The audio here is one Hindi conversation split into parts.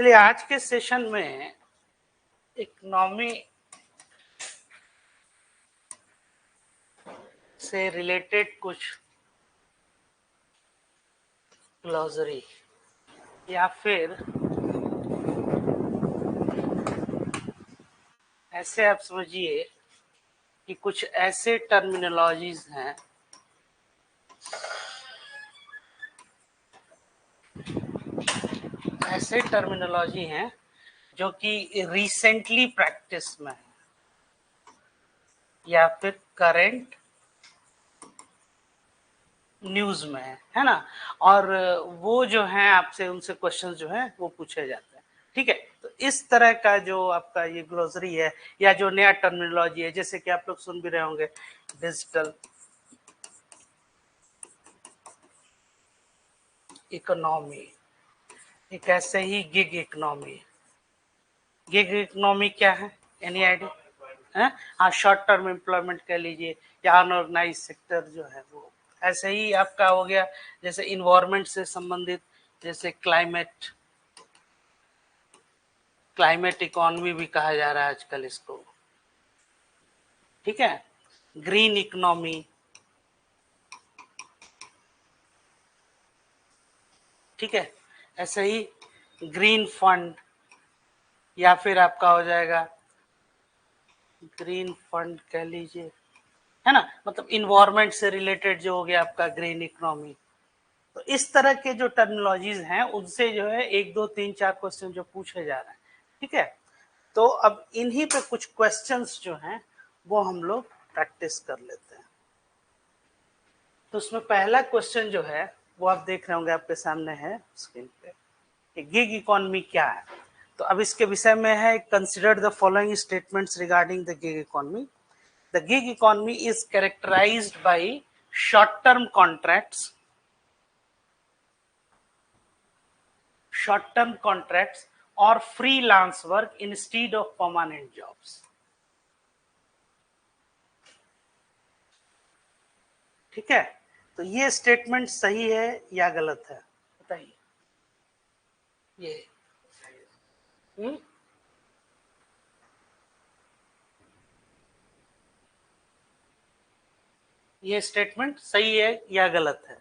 चलिए आज के सेशन में इकोनॉमी से रिलेटेड कुछ ग्लॉसरी या फिर ऐसे आप समझिए कि कुछ ऐसे टर्मिनोलॉजीज हैं जो कि रिसेंटली प्रैक्टिस में है या फिर करंट न्यूज में है ना। और वो जो है आपसे उनसे क्वेश्चन जो है वो पूछे जाते हैं। ठीक है, तो इस तरह का जो आपका ये ग्लोसरी है या जो नया टर्मिनोलॉजी है, जैसे कि आप लोग सुन भी रहे होंगे डिजिटल इकोनॉमी, एक ऐसे ही गिग इकोनॉमी। गिग इकोनॉमी क्या है, एनी आइडिया? हाँ, शॉर्ट टर्म एम्प्लॉयमेंट कह लीजिए या अनऑर्गेनाइज सेक्टर जो है वो ऐसे ही आपका हो गया। जैसे इन्वायरमेंट से संबंधित, जैसे क्लाइमेट इकोनॉमी भी कहा जा रहा है आजकल इसको। ठीक है, ग्रीन इकोनॉमी, ठीक है, ऐसे ही ग्रीन फंड या फिर आपका हो जाएगा ग्रीन फंड कह लीजिए, है ना। मतलब इन्वायरमेंट से रिलेटेड जो हो गया आपका ग्रीन इकोनॉमी। तो इस तरह के जो टर्मिनोलॉजीज हैं उनसे जो है 1 2 3 4 क्वेश्चन जो पूछे जा रहे हैं। ठीक है, तो अब इन्हीं पे कुछ क्वेश्चंस जो हैं वो हम लोग प्रैक्टिस कर लेते हैं। तो उसमें पहला क्वेश्चन जो है वो आप देख रहे होंगे, आपके सामने है स्क्रीन पे। गिग इकोनॉमी क्या है, तो अब इसके विषय में है consider the following statements regarding the gig economy. The gig economy is characterised by short term contracts, or freelance work instead of permanent jobs। ठीक है, तो ये स्टेटमेंट सही है या गलत है, बताइए। ये ये स्टेटमेंट सही है या गलत है?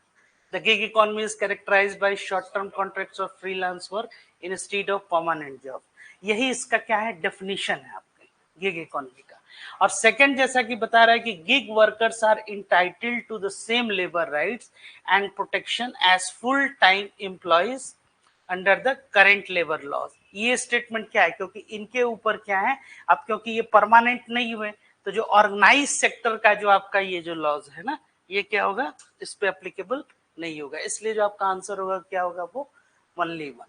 The gig economy is characterised by short term contracts और freelance work instead of permanent job. यही इसका क्या है, डेफिनेशन है आपके गिग इकोनॉमी का। और सेकंड, जैसा कि बता रहा है कि gig workers are entitled to the same labour rights and protection as full time employees under the current labour laws. ये स्टेटमेंट क्या है, क्योंकि इनके ऊपर क्या है, अब क्योंकि ये परमानेंट नहीं हुए तो जो ऑर्गेनाइज सेक्टर का जो आपका ये जो लॉज है ना, ये क्या होगा, इस पे एप्लीकेबल नहीं होगा। इसलिए जो आपका आंसर होगा क्या होगा, वो ओनली वन।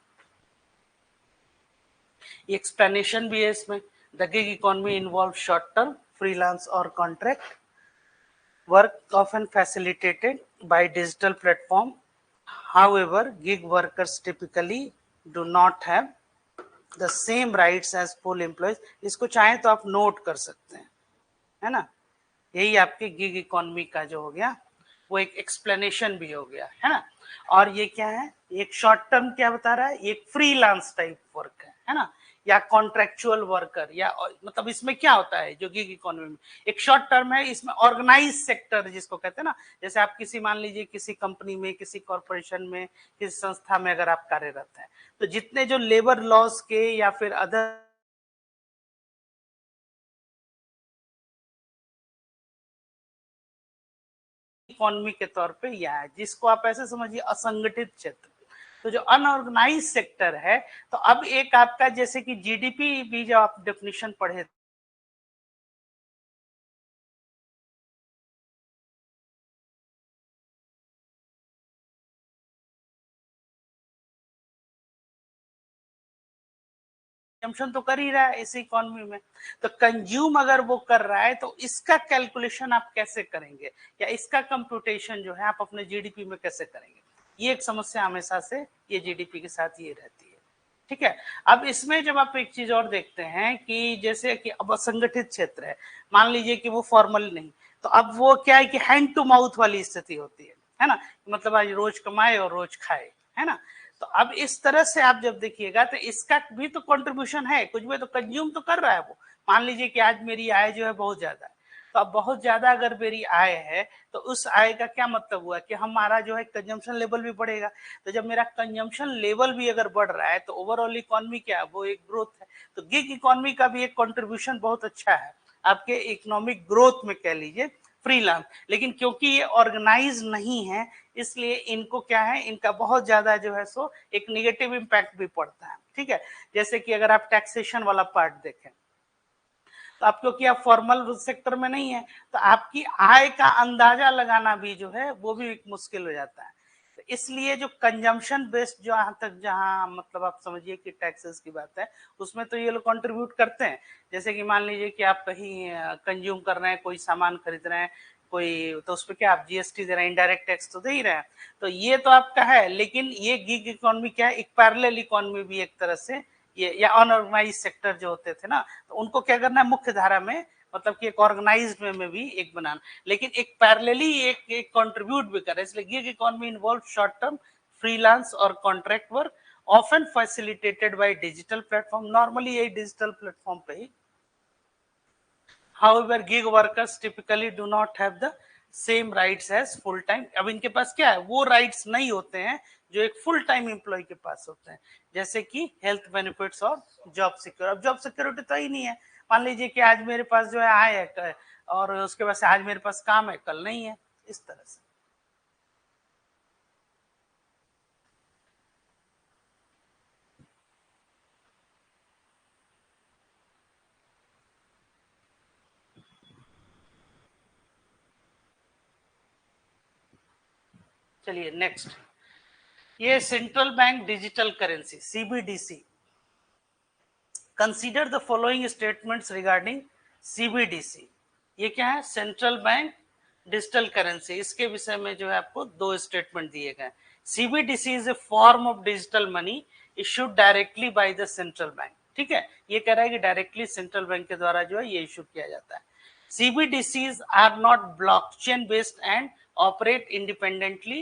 ये एक्सप्लेनेशन भी है इसमें। The gig economy involve short term, freelance और contract work often facilitated by digital platform. However, gig workers typically do not have the same rights as full employees। इसको चाहे तो आप नोट कर सकते हैं, है ना। यही आपके गिग इकोनॉमी का जो हो गया वो एक एक्सप्लेनेशन भी हो गया, है ना। और ये क्या है, एक शॉर्ट टर्म क्या बता रहा है, एक फ्रीलांस टाइप वर्क है ना, या कॉन्ट्रेक्चुअल वर्कर, या मतलब इसमें क्या होता है जो गिग इकोनॉमी में एक शॉर्ट टर्म है, इसमें ऑर्गेनाइज सेक्टर जिसको कहते हैं ना। जैसे आप किसी, मान लीजिए किसी कंपनी में, किसी कॉर्पोरेशन में, किसी संस्था में अगर आप कार्यरत हैं, तो जितने जो लेबर लॉस के या फिर अदर इकोनॉमी के तौर पे यह है, जिसको आप ऐसे समझिए असंगठित क्षेत्र। तो जो अनऑर्गेनाइज सेक्टर है, तो अब एक आपका जैसे कि जीडीपी भी जो आप डेफिनेशन पढ़े कंजम्पशन तो कर ही रहा है इस इकोनॉमी में, तो कंज्यूम अगर वो कर रहा है तो इसका कैलकुलेशन आप कैसे करेंगे, या इसका कंप्यूटेशन जो है आप अपने जीडीपी में कैसे करेंगे। ये एक समस्या हमेशा से ये जीडीपी के साथ ये रहती है। ठीक है, अब इसमें जब आप एक चीज और देखते हैं कि जैसे कि अब असंगठित क्षेत्र है, मान लीजिए कि वो फॉर्मल नहीं, तो अब वो क्या है कि हैंड टू माउथ वाली स्थिति होती है ना। मतलब आज रोज कमाए और रोज खाए, है ना। तो अब इस तरह से आप जब देखिएगा तो इसका भी तो कंट्रीब्यूशन है, कुछ भी तो कंज्यूम तो कर रहा है वो। मान लीजिए कि आज मेरी आय जो है बहुत ज्यादा है, तो अब बहुत ज्यादा अगर मेरी आय है तो उस आय का क्या मतलब हुआ कि हमारा जो है कंजम्पशन लेवल भी बढ़ेगा। तो जब मेरा कंजम्पशन लेवल भी अगर बढ़ रहा है तो ओवरऑल इकोनॉमी क्या है, वो एक ग्रोथ है। तो गिग इकोनॉमी का भी एक कंट्रीब्यूशन बहुत अच्छा है आपके इकोनॉमिक ग्रोथ में कह लीजिए फ्रीलांस। लेकिन क्योंकि ये ऑर्गेनाइज नहीं है इसलिए इनको क्या है, इनका बहुत ज्यादा जो है सो एक निगेटिव इम्पैक्ट भी पड़ता है। ठीक है, जैसे कि अगर आप टैक्सेशन वाला पार्ट देखें तो आप, क्योंकि आप फॉर्मल सेक्टर में नहीं है तो आपकी आय का अंदाजा लगाना भी जो है वो भी मुश्किल हो जाता है। तो इसलिए जो कंजम्पशन बेस्ड जहां तक, जहां मतलब आप समझिए कि टैक्सेस की बात है, उसमें तो ये लोग कंट्रीब्यूट करते हैं। जैसे कि मान लीजिए कि आप कहीं कंज्यूम कर रहे हैं, कोई सामान खरीद रहे हैं कोई, तो उस पर क्या आप जीएसटी दे रहे हैं, इनडायरेक्ट टैक्स तो दे ही रहे हैं। तो ये तो आपका है, लेकिन ये गिग इकोनॉमी क्या है, एक पैरेलल इकोनॉमी भी एक तरह से ये, या अनऑर्गेनाइज सेक्टर जो होते थे ना, तो उनको क्या करना है मुख्य धारा में, मतलब कि एक ऑर्गेनाइज्ड में भी एक बनाना, लेकिन एक पैरेलली एक कंट्रीब्यूट भी करे। इसलिए gig economy involve short term freelance और contract work often facilitated by digital platform. Normally यही डिजिटल प्लेटफॉर्म पे ही। However, gig workers typically do not have the same rights as full time। अब इनके पास क्या है, वो राइट्स नहीं होते हैं जो एक फुल टाइम एम्प्लॉय के पास होते हैं, जैसे कि हेल्थ बेनिफिट्स और जॉब सिक्योर। अब जॉब सिक्योरिटी तो ही नहीं है। मान लीजिए कि आज मेरे पास जो है आय है और उसके बाद से आज मेरे पास काम है, कल नहीं है, इस तरह से। चलिए नेक्स्ट, ये central bank digital currency CBDC. Consider the following statements regarding CBDC. ये क्या है, सेंट्रल बैंक डिजिटल करेंसी। इसके विषय में जो है आपको दो स्टेटमेंट दिए गए। CBDC is a form of digital money issued directly by the central bank. ठीक है, ये कह रहा है कि डायरेक्टली सेंट्रल बैंक के द्वारा जो है ये इशू किया जाता है। CBDCs are not blockchain based and operate independently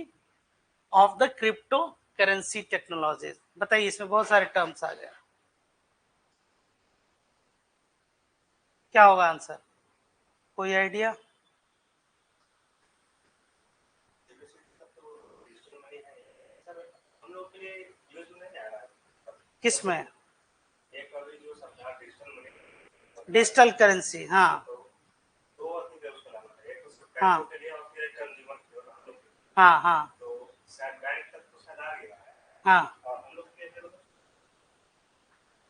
of the cryptocurrency technologies। बताइए, इसमें बहुत सारे टर्म्स आ गए, क्या होगा आंसर, कोई आइडिया? किस में? डिजिटल करेंसी, हाँ हाँ हाँ हाँ हाँ।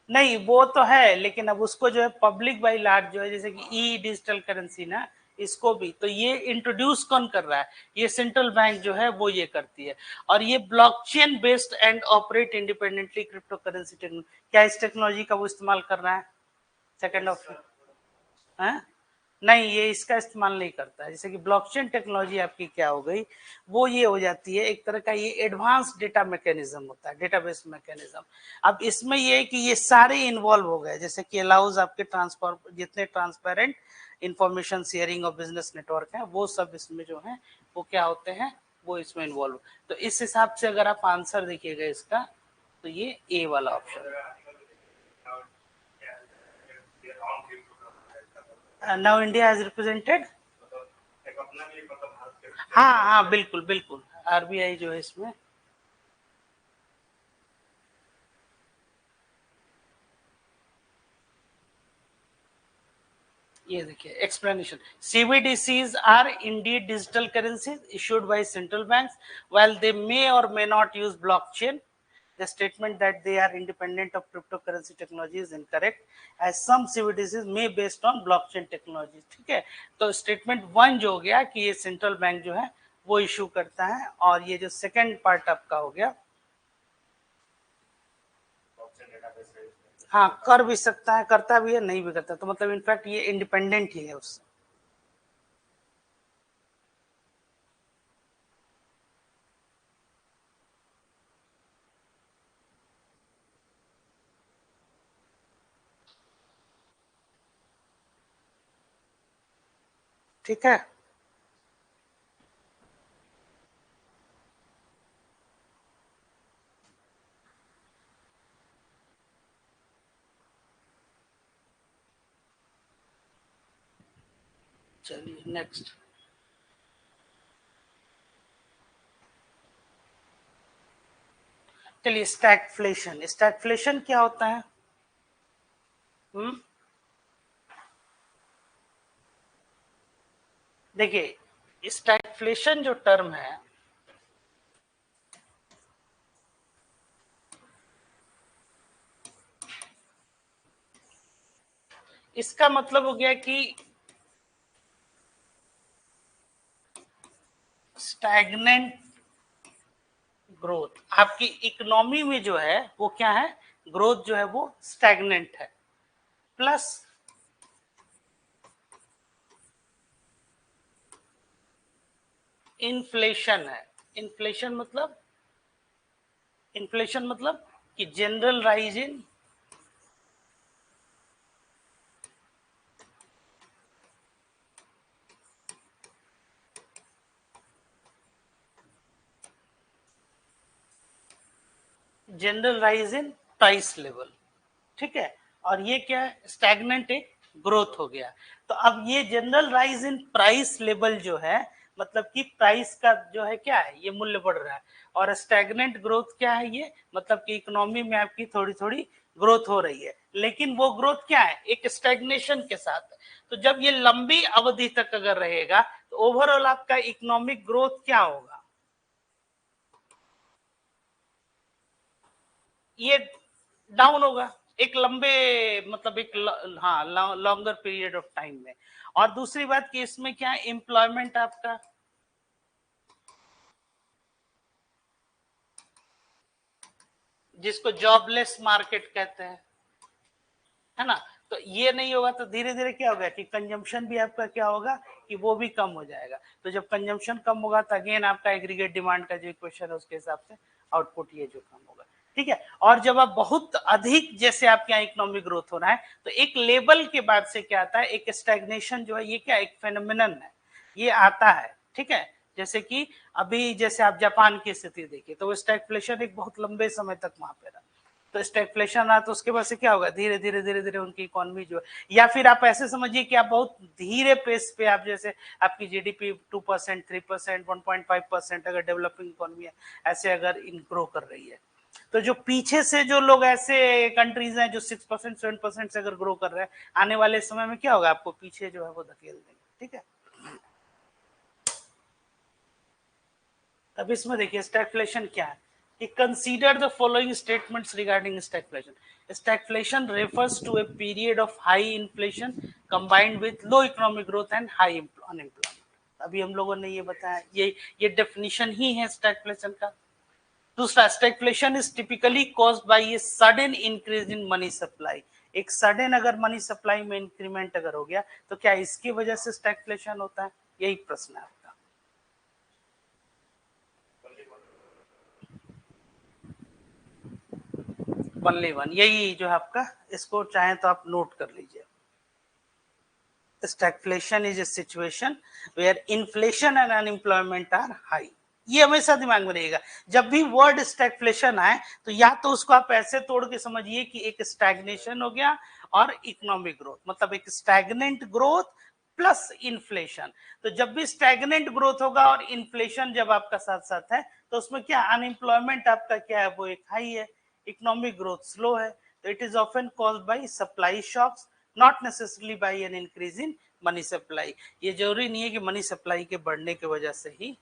नहीं वो तो है, लेकिन अब उसको जो है पब्लिक बाई लार्ज जो है, जैसे कि ई डिजिटल करेंसी ना, इसको भी तो ये इंट्रोड्यूस कौन कर रहा है, ये सेंट्रल बैंक जो है वो ये करती है। और ये blockchain based and operate independently crypto currency technology, क्या इस टेक्नोलॉजी का वो इस्तेमाल कर रहा है? सेकेंड ऑप्शन है, नहीं ये इसका इस्तेमाल नहीं करता है। जैसे कि ब्लॉकचेन टेक्नोलॉजी आपकी क्या हो गई, वो ये हो जाती है एक तरह का ये एडवांस डेटा मैकेनिज्म होता है, डेटाबेस मैकेनिज्म। अब इसमें ये है कि ये सारे इन्वॉल्व हो गए, जैसे कि अलाउज आपके ट्रांसफर, जितने ट्रांसपेरेंट इंफॉर्मेशन शेयरिंग और बिजनेस नेटवर्क है वो सब इसमें जो है वो क्या होते हैं, वो इसमें इन्वॉल्व। तो इस हिसाब से अगर आप आंसर देखिएगा इसका, तो ये ए वाला option. Now India has represented, हाँ हाँ बिल्कुल बिल्कुल, आरबीआई जो है इसमें। ये देखिए explanation, CBDCs are indeed digital currencies issued by central banks while they may or may not use blockchain। The statement that they are independent of cryptocurrency technology is incorrect as some CBDCs may based on blockchain technology। ठीक है, तो स्टेटमेंट वन जो हो गया कि ये सेंट्रल बैंक जो है वो इशू करता है, और ये जो सेकंड पार्ट आपका हो गया, हाँ कर भी सकता है, करता भी है, नहीं भी करता, तो मतलब इनफैक्ट ये इंडिपेंडेंट ही है उससे। ठीक है, चलिए नेक्स्ट। चलिए स्टैगफ्लेशन, स्टैगफ्लेशन क्या होता है? देखिए स्टैगफ्लेशन जो टर्म है, इसका मतलब हो गया कि स्टैग्नेंट ग्रोथ। आपकी इकोनॉमी में जो है वो क्या है, ग्रोथ जो है वो स्टैग्नेंट है, प्लस इन्फ्लेशन है। इन्फ्लेशन मतलब, इन्फ्लेशन मतलब कि general rise in general rise in price level, ठीक है। और ये क्या है, स्टैग्नेंट एक ग्रोथ हो गया। तो अब ये general rise in price level जो है, मतलब कि प्राइस का जो है क्या है, ये मूल्य बढ़ रहा है। और स्टैग्नेंट ग्रोथ क्या है, ये मतलब कि इकोनॉमी में आपकी थोड़ी थोड़ी ग्रोथ हो रही है, लेकिन वो ग्रोथ क्या है, एक स्टैग्नेशन के साथ है। तो जब ये लंबी अवधि तक अगर रहेगा तो ओवरऑल आपका इकोनॉमिक ग्रोथ क्या होगा, ये डाउन होगा एक लंबे, मतलब एक हाँ लॉन्गर पीरियड ऑफ टाइम में। और दूसरी बात कि इसमें क्या है, एम्प्लॉयमेंट आपका, जिसको जॉबलेस मार्केट कहते हैं, है ना। तो ये नहीं होगा तो धीरे धीरे क्या होगा कि कंजम्पशन भी आपका क्या होगा कि वो भी कम हो जाएगा। तो जब कंजम्पशन कम होगा तो अगेन आपका एग्रीगेट डिमांड का जो इक्वेशन है उसके हिसाब से आउटपुट ये जो कम होगा, ठीक है। और जब आप बहुत अधिक जैसे आपके यहाँ इकोनॉमिक ग्रोथ हो रहा है तो एक लेवल के बाद से क्या आता है, एक स्टैग्नेशन जो है, ये क्या एक फेनोमेनन है, ये आता है, ठीक है। जैसे कि अभी जैसे आप जापान की स्थिति देखिए तो वो स्टैगफ्लेशन एक बहुत लंबे समय तक वहां पे रहा। तो स्टैगफ्लेशन रहा तो उसके बाद से क्या होगा, धीरे धीरे धीरे धीरे उनकी इकोनॉमी जो है, या फिर आप ऐसे समझिए कि आप बहुत धीरे पेस पे, आप जैसे आपकी जीडीपी 2%, 3%, 1.5% अगर डेवलपिंग इकोनॉमी है, ऐसे अगर इन ग्रो कर रही है, तो जो पीछे से जो लोग ऐसे कंट्रीज हैं जो 6%, 7% से अगर ग्रो कर रहे हैं, आने वाले समय में क्या होगा, आपको पीछे जो है वो धकेल देंगे, ठीक है। अब इसमें देखिए स्टैगफ्लेशन क्या है, कि consider the following statements regarding stagflation. Stagflation refers to a period of high inflation combined with low economic growth and high unemployment. अभी हम लोगों ने ये बताया, ये डेफिनेशन ही है स्टैगफ्लेशन का। दूसरा, stagflation is typically caused by a sudden increase in money supply. एक सडन अगर मनी सप्लाई में इंक्रीमेंट अगर हो गया तो क्या इसकी वजह से स्टैगफ्लेशन होता है, यही प्रश्न है आपका। ओनली वन, यही जो है आपका, इसको चाहे तो आप नोट कर लीजिए। Stagflation is a situation where inflation and unemployment are high. ये हमेशा दिमाग में रहेगा, जब भी वर्ड स्टैगफ्लेशन आए तो या तो उसको आप ऐसे तोड़ के समझिए कि एक स्टैग्नेशन हो गया और इकोनॉमिक ग्रोथ, मतलब एक स्टैग्नेंट ग्रोथ प्लस इन्फ्लेशन। तो जब भी स्टैग्नेंट ग्रोथ होगा और इन्फ्लेशन जब आपका साथ साथ है तो उसमें क्या, अनएम्प्लॉयमेंट आपका क्या है, वो एक हाई है, इकोनॉमिक ग्रोथ स्लो है। तो it is often caused by supply shocks, not necessarily by an increase in money supply. ये जरूरी नहीं है कि मनी सप्लाई के बढ़ने की वजह से ही।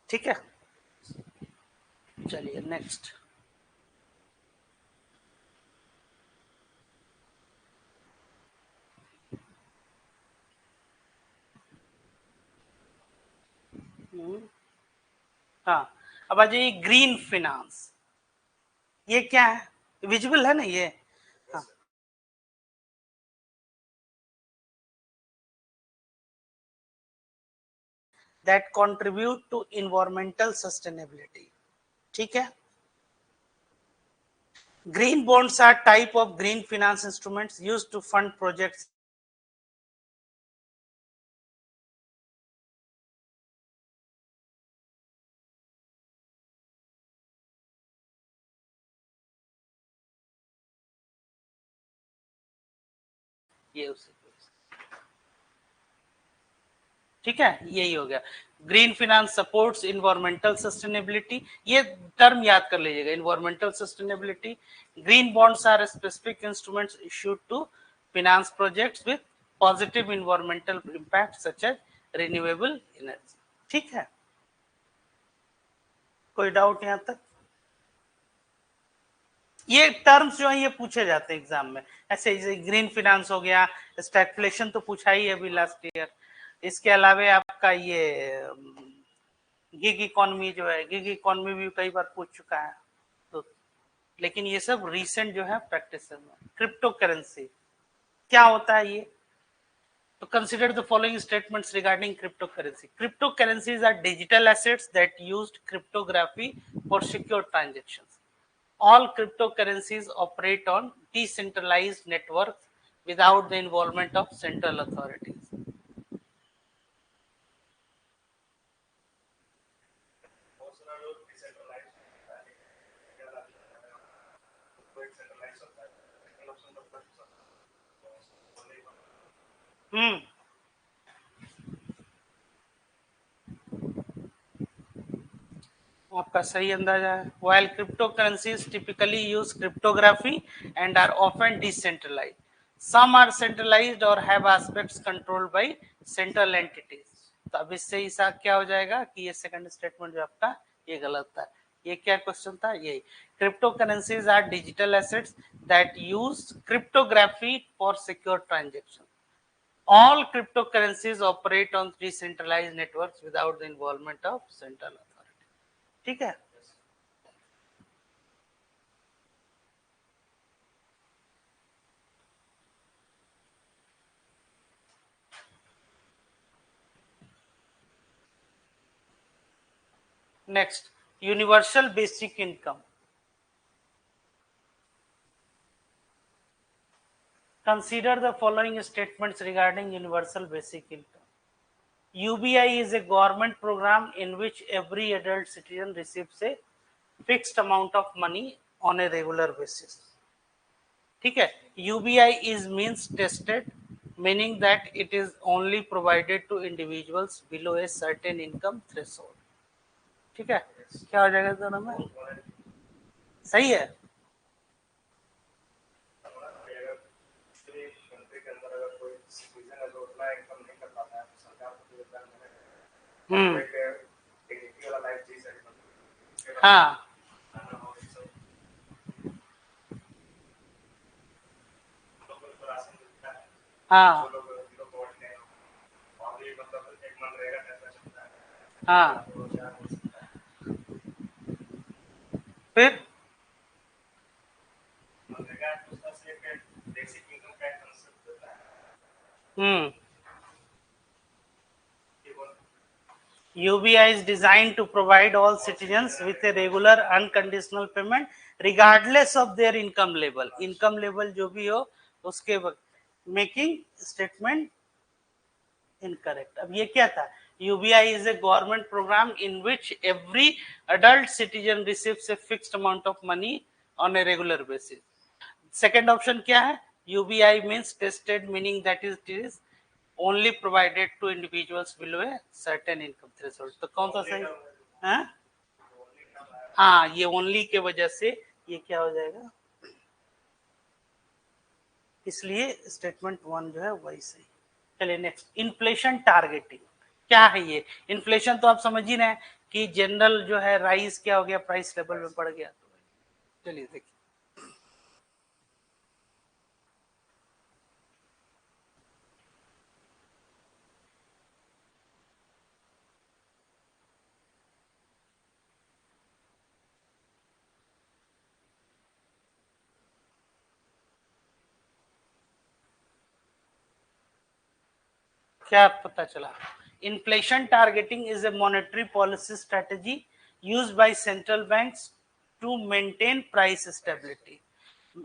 ठीक है, चलिए नेक्स्ट। हाँ, अब आ जाइए ग्रीन फिनांस। ये क्या है, विजिबल है ना ये। हाँ, that contribute to environmental sustainability, ठीक है। Green bonds are type of green finance instruments used to fund projects. ये उसे ठीक है, यही हो गया। Green finance supports environmental sustainability, ये टर्म याद कर लीजिएगा, environmental sustainability. Green bonds are specific instruments issued to finance projects with positive environmental impact such as renewable energy. ठीक है, कोई डाउट यहां तक? ये टर्म्स जो है ये पूछे जाते हैं एग्जाम में, ऐसे ग्रीन फिनेंस हो गया, स्टैगफ्लेशन तो पूछा ही है अभी लास्ट ईयर। इसके अलावा आपका ये गिग इकोनॉमी जो है, गिग इकोनॉमी भी कई बार पूछ चुका है तो, लेकिन ये सब रीसेंट जो है प्रैक्टिस में। क्रिप्टो करेंसी क्या होता है ये? तो consider the following statements regarding crypto currency. Crypto currencies are digital assets that used cryptography for secure transactions. All cryptocurrencies operate on decentralized networks without the involvement of central authorities. हम्म, आपका सही अंदाजा है। While cryptocurrencies typically use cryptography and are often decentralized, some are centralized or have aspects controlled by central entities. तो अब इससे ऐसा क्या हो जाएगा कि ये सेकंड स्टेटमेंट जो आपका ये गलत था। ये क्या क्वेश्चन था? यही, crypto currencies are digital assets that use cryptography for secure transaction. All cryptocurrencies operate on decentralized networks without the involvement of central authority. ठीक है, next, universal basic income. Consider the following statements regarding universal basic income. UBI is a government program in which every adult citizen receives a fixed amount of money on a regular basis. ठीक है, UBI is means tested, meaning that it is only provided to individuals below a certain income threshold. ठीक है, क्या हो जाएगा दोनों में? सही है। हम्म, हाँ हाँ हाँ, फिर हम्म, UBI is designed to provide all citizens with a regular unconditional payment regardless of their income level. Income level जो भी हो उसके making statement incorrect. अब ये क्या था? UBI is a government program in which every adult citizen receives a fixed amount of money on a regular basis. Second option क्या है? UBI means tested, meaning that it is only provided to individuals below a certain income threshold. तो कौन सा सही? हाँ हाँ, ये ओनली के वजह से ये क्या हो जाएगा, इसलिए स्टेटमेंट वन जो है वही सही। चलिए नेक्स्ट, इन्फ्लेशन टारगेटिंग क्या है? ये इन्फ्लेशन तो आप समझ ही रहे हैं कि जनरल जो है राइज क्या हो गया, प्राइस लेवल में बढ़ गया। तो चलिए देखिए, क्या पता चला? Inflation targeting is a monetary policy strategy used by central banks to maintain price stability.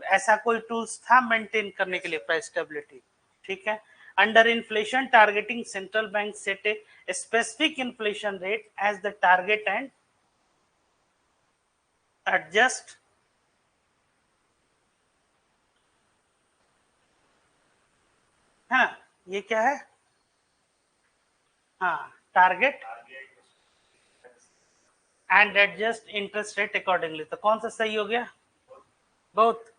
ऐसा कोई टूल्स था मेंटेन करने के लिए प्राइस स्टेबिलिटी, ठीक है। Under inflation targeting central bank set a specific inflation rate as the target and adjust है, ये क्या है, हाँ target and adjust interest rate accordingly. तो कौन सा सही हो गया, बहुत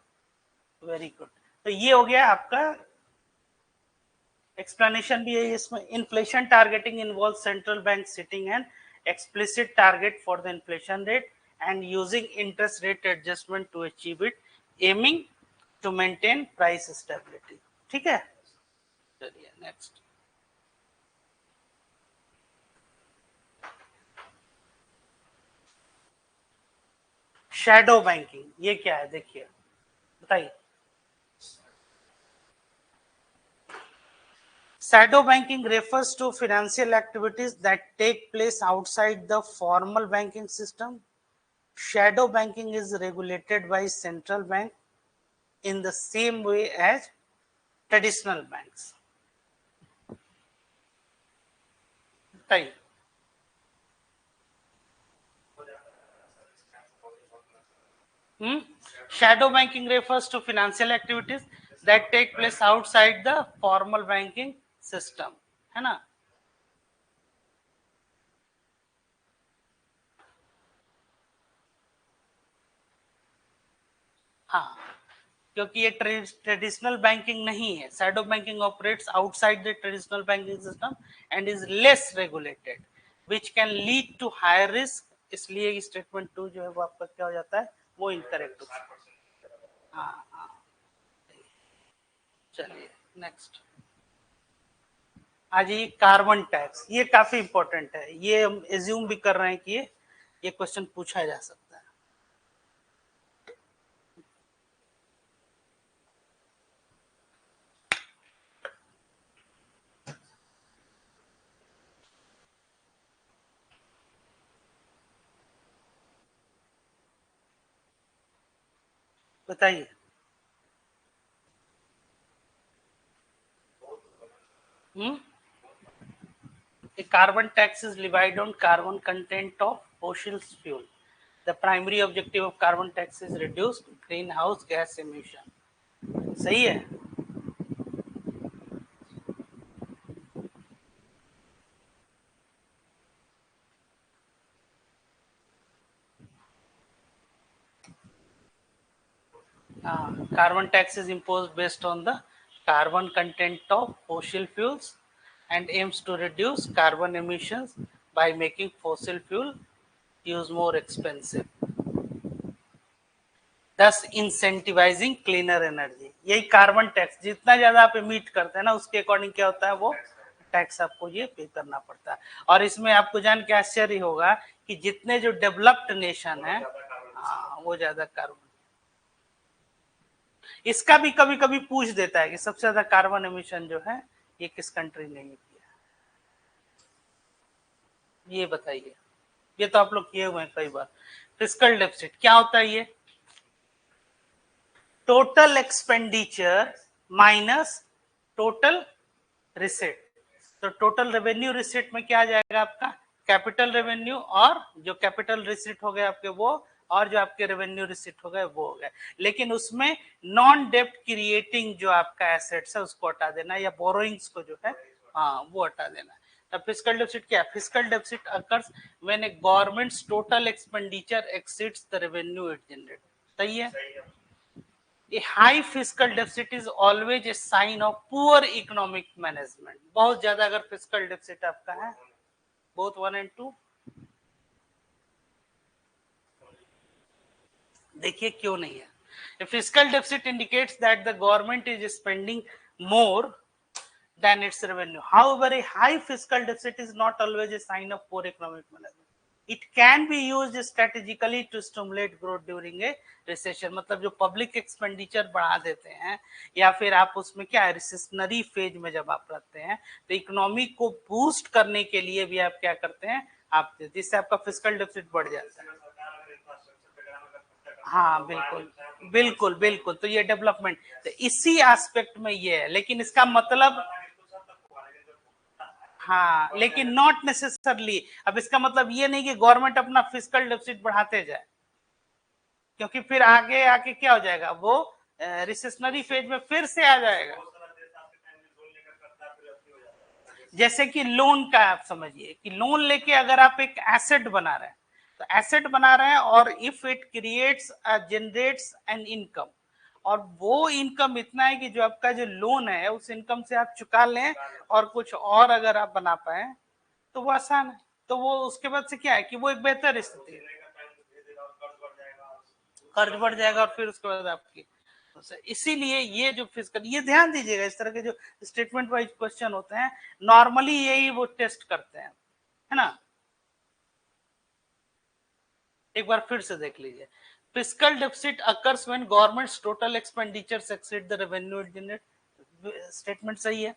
वेरी गुड। तो ये हो गया आपका एक्सप्लेनेशन भी है इसमें। Inflation targeting involve central bank sitting and explicit target for the inflation rate and using interest rate adjustment to achieve it, aiming to maintain price stability, ठीक है। चलिए नेक्स्ट, शैडो बैंकिंग, ये क्या है देखिए, बताइए। Shadow banking refers to financial activities that take place outside the formal banking system. Shadow banking is regulated by central bank in the same way as traditional banks. Right. Shadow banking refers to financial activities that take place outside the formal banking system, है ना। हाँ, क्योंकि ये ट्रेडिशनल बैंकिंग नहीं है। Shadow banking operates outside the traditional banking system and is less regulated which can lead to higher risk, इसलिए स्टेटमेंट 2 जो है वो आपका क्या हो जाता है, वो इनकरेक्ट होता है। हाँ हाँ, चलिए नेक्स्ट। आज ये कार्बन टैक्स, ये काफी इंपॉर्टेंट है, ये हम एज्यूम भी कर रहे हैं कि ये क्वेश्चन पूछा जा सकता है। बताइए। A carbon tax is levied on carbon content of fossil fuel. The primary objective of carbon tax is reduced greenhouse gas emission. सही है। Carbon tax is imposed based on the carbon content of fossil fuels and aims to reduce carbon emissions by making fossil fuel use more expensive, thus incentivizing cleaner energy। यही कार्बन टैक्स, जितना ज्यादा आप इमिट करते हैं ना उसके अकॉर्डिंग क्या होता है, वो टैक्स आपको ये पे करना पड़ता है। और इसमें आपको जान के आश्चर्य होगा कि जितने जो डेवलप्ड नेशन है वो ज्यादा कार्बन, इसका भी कभी कभी पूछ देता है कि सबसे ज्यादा कार्बन एमिशन जो है ये किस कंट्री ने किया, ये बताइए। ये तो आप लोग किए हुए हैं कई बार। फिस्कल डेफिसिट क्या होता है, ये total expenditure minus total receipt. तो टोटल रेवेन्यू रिसिट में क्या आ जाएगा आपका, कैपिटल रेवेन्यू, और जो कैपिटल रिसिट हो गए आपके वो, और जो आपके रेवेन्यू रिसिट हो गए वो हो गए। लेकिन उसमें नॉन डेप्ट क्रिएटिंग जो आपका एसेट्स है उसको हटा देना, या बोरोइंग्स को जो है वो हटा देना। अब फिस्कल डेफिसिट क्या है, fiscal deficit occurs when A governments total expenditure exceeds the revenue it generate. सही है। A high fiscal deficit is always a sign of poor economic management। बहुत ज्यादा अगर फिस्कल डेफिसिट आपका है, both 1 and 2, देखिए क्यों नहीं है। A fiscal deficit indicates that the government is spending more than its revenue. However, a high fiscal deficit is not always a sign of poor economic management. It can be used strategically to stimulate growth during a recession। मतलब जो पब्लिक एक्सपेंडिचर बढ़ा देते हैं या फिर आप उसमें क्या है रिसेशनरी फेज में जब आप रहते हैं तो इकोनॉमी को बूस्ट करने के लिए भी आप क्या करते हैं, आप जिससे आपका फिस्कल डेफिसिट बढ़ जाता है। हाँ बिल्कुल बिल्कुल बिल्कुल, तो ये डेवलपमेंट तो इसी एस्पेक्ट में ये है, लेकिन इसका मतलब हाँ, लेकिन नॉट नेसेसरली। अब इसका मतलब ये नहीं कि गवर्नमेंट अपना फिजिकल डेफिसिट बढ़ाते जाए, क्योंकि फिर आगे आके क्या हो जाएगा, वो रिसेशनरी फेज में फिर से आ जाएगा। जैसे कि लोन का आप समझिए कि लोन लेके अगर आप एक एसेट बना रहे हैं, तो एसेट बना रहे हैं और if it creates generates an income, और वो इनकम इतना है कि जो आपका जो लोन है उस इनकम से आप चुका लें और कुछ और अगर आप बना पाए तो वो आसान है। तो वो उसके बाद से क्या है कि वो एक बेहतर स्थिति है, कर्ज बढ़ जाएगा और फिर उसके बाद आपकी, इसीलिए ये जो फिजिकल, ये ध्यान दीजिएगा, इस तरह के जो स्टेटमेंट वाइज क्वेश्चन होते हैं नॉर्मली यही वो टेस्ट करते हैं, है ना। एक बार फिर से देख लीजिए, physical deficit occurs when governments total expenditures exceed the revenue generate. Statement सही है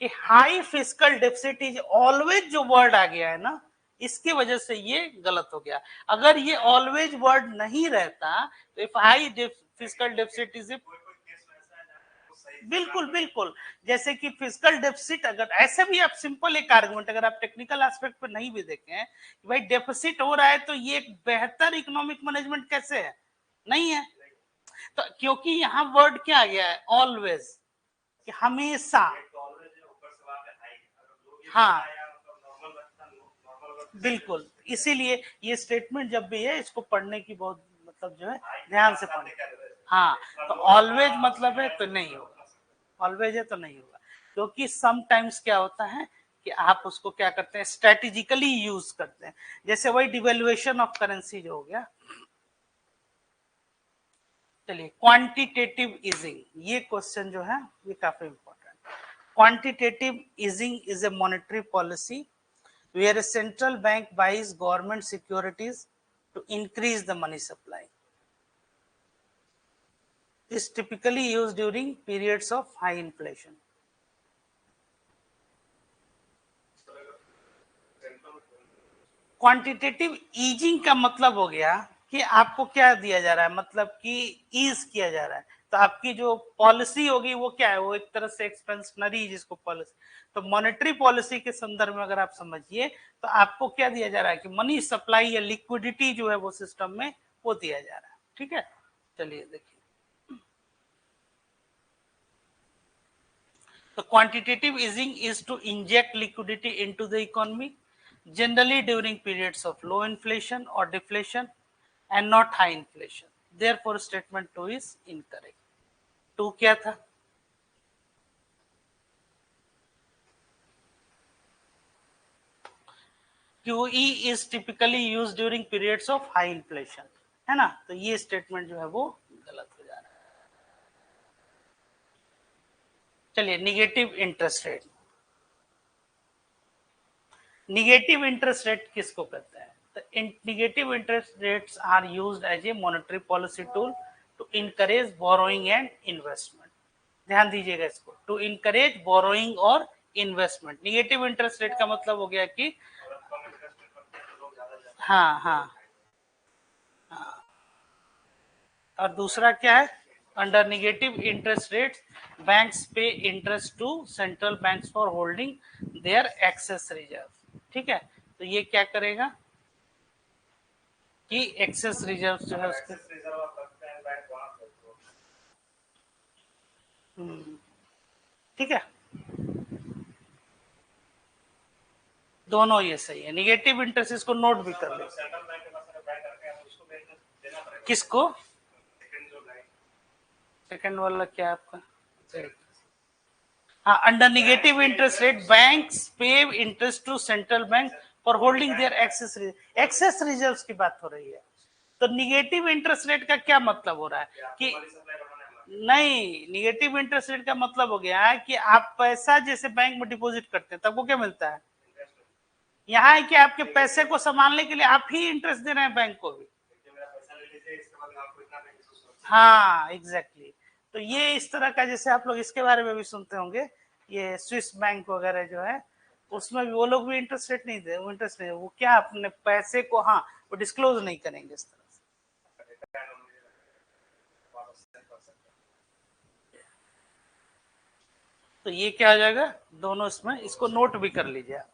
कि high physical deficit is always, जो वर्ड आ गया है ना, इसकी वजह से ये गलत हो गया। अगर ये ऑलवेज वर्ड नहीं रहता तो if high physical deficit is, बिल्कुल बिल्कुल, जैसे कि फिजिकल डेफिसिट, अगर ऐसे भी आप सिंपल एक आर्गुमेंट, अगर आप टेक्निकल एस्पेक्ट पर नहीं भी देखें कि भाई डेफिसिट हो रहा है तो ये एक बेहतर इकोनॉमिक मैनेजमेंट कैसे है, नहीं है। तो क्योंकि यहाँ वर्ड क्या आ गया है, ऑलवेज, कि हमेशा, हाँ बिल्कुल, इसीलिए ये स्टेटमेंट जब भी है इसको पढ़ने की बहुत मतलब जो है ध्यान से पढ़ने, हाँ, तो ऑलवेज मतलब है तो नहीं होगा, ऑलवेज है तो नहीं होगा, क्योंकि समटाइम्स क्या होता है कि आप उसको क्या करते हैं, स्ट्रेटेजिकली यूज करते हैं, जैसे वही डिवेल्युएशन ऑफ करेंसी जो हो गया। चलिए, क्वांटिटेटिव इजिंग, ये क्वेश्चन जो है ये काफी important. Quantitative easing is a monetary policy where a central bank buys government securities to increase the money supply. Is typically used during periods of high inflation. Quantitative easing का मतलब हो गया कि आपको क्या दिया जा रहा है, मतलब कि ईज किया जा रहा है, तो आपकी जो पॉलिसी होगी वो क्या है, वो एक तरह से एक्सपेंशनरी, जिसको पॉलिसी, तो मॉनेटरी पॉलिसी के संदर्भ में अगर आप समझिए तो आपको क्या दिया जा रहा है कि मनी सप्लाई या लिक्विडिटी जो है वो सिस्टम में वो दिया जा रहा है, ठीक है। चलिए देखिए, the quantitative easing is to inject liquidity into the economy, generally during periods of low inflation or deflation and not high inflation. Therefore, statement 2 is incorrect. 2 क्या था? QE is typically used during periods of high inflation, है ना, तो ये स्टेटमेंट जो है वो गलत हो जा रहा है। चलिए, negative interest rate, negative interest rate किसको कहते हैं, तो negative interest rates are used as a monetary policy tool to encourage borrowing and investment. ध्यान दीजिएगा इसको, टू इनकरेज बोरोइंग और इन्वेस्टमेंट। निगेटिव इंटरेस्ट रेट का मतलब हो गया कि हाँ हाँ हाँ, और दूसरा क्या है, under negative interest rate banks pay interest to central banks for holding their excess reserve, ठीक है। तो ये क्या करेगा कि एक्सेस रिजर्व जो है उसके, ठीक है, दोनों ये सही है, निगेटिव इंटरेस्ट, इसको नोट भी कर लो। किसको, सेकंड वाला क्या आपका, हाँ, under negative interest rate banks pay interest to central bank for holding their excess reserve, excess reserve की बात हो रही है। तो निगेटिव इंटरेस्ट रेट का क्या मतलब हो रहा है कि नहीं, निगेटिव इंटरेस्ट रेट का मतलब हो गया है कि आप पैसा जैसे बैंक में डिपॉजिट करते हैं तब वो क्या मिलता है, यहाँ है कि आपके पैसे को संभालने के लिए आप ही इंटरेस्ट दे रहे हैं बैंक को भी, हाँ एग्जैक्टली exactly। तो ये इस तरह का, जैसे आप लोग इसके बारे में भी सुनते होंगे, ये स्विस बैंक वगैरह जो है उसमें भी वो लोग भी इंटरेस्ट रेट नहीं दे, वो इंटरेस्ट नहीं, वो क्या अपने पैसे को, हाँ, वो डिस्क्लोज नहीं करेंगे इस तरह से। तो ये क्या हो जाएगा, दोनों इसमें, इसको नोट भी कर लीजिए आप।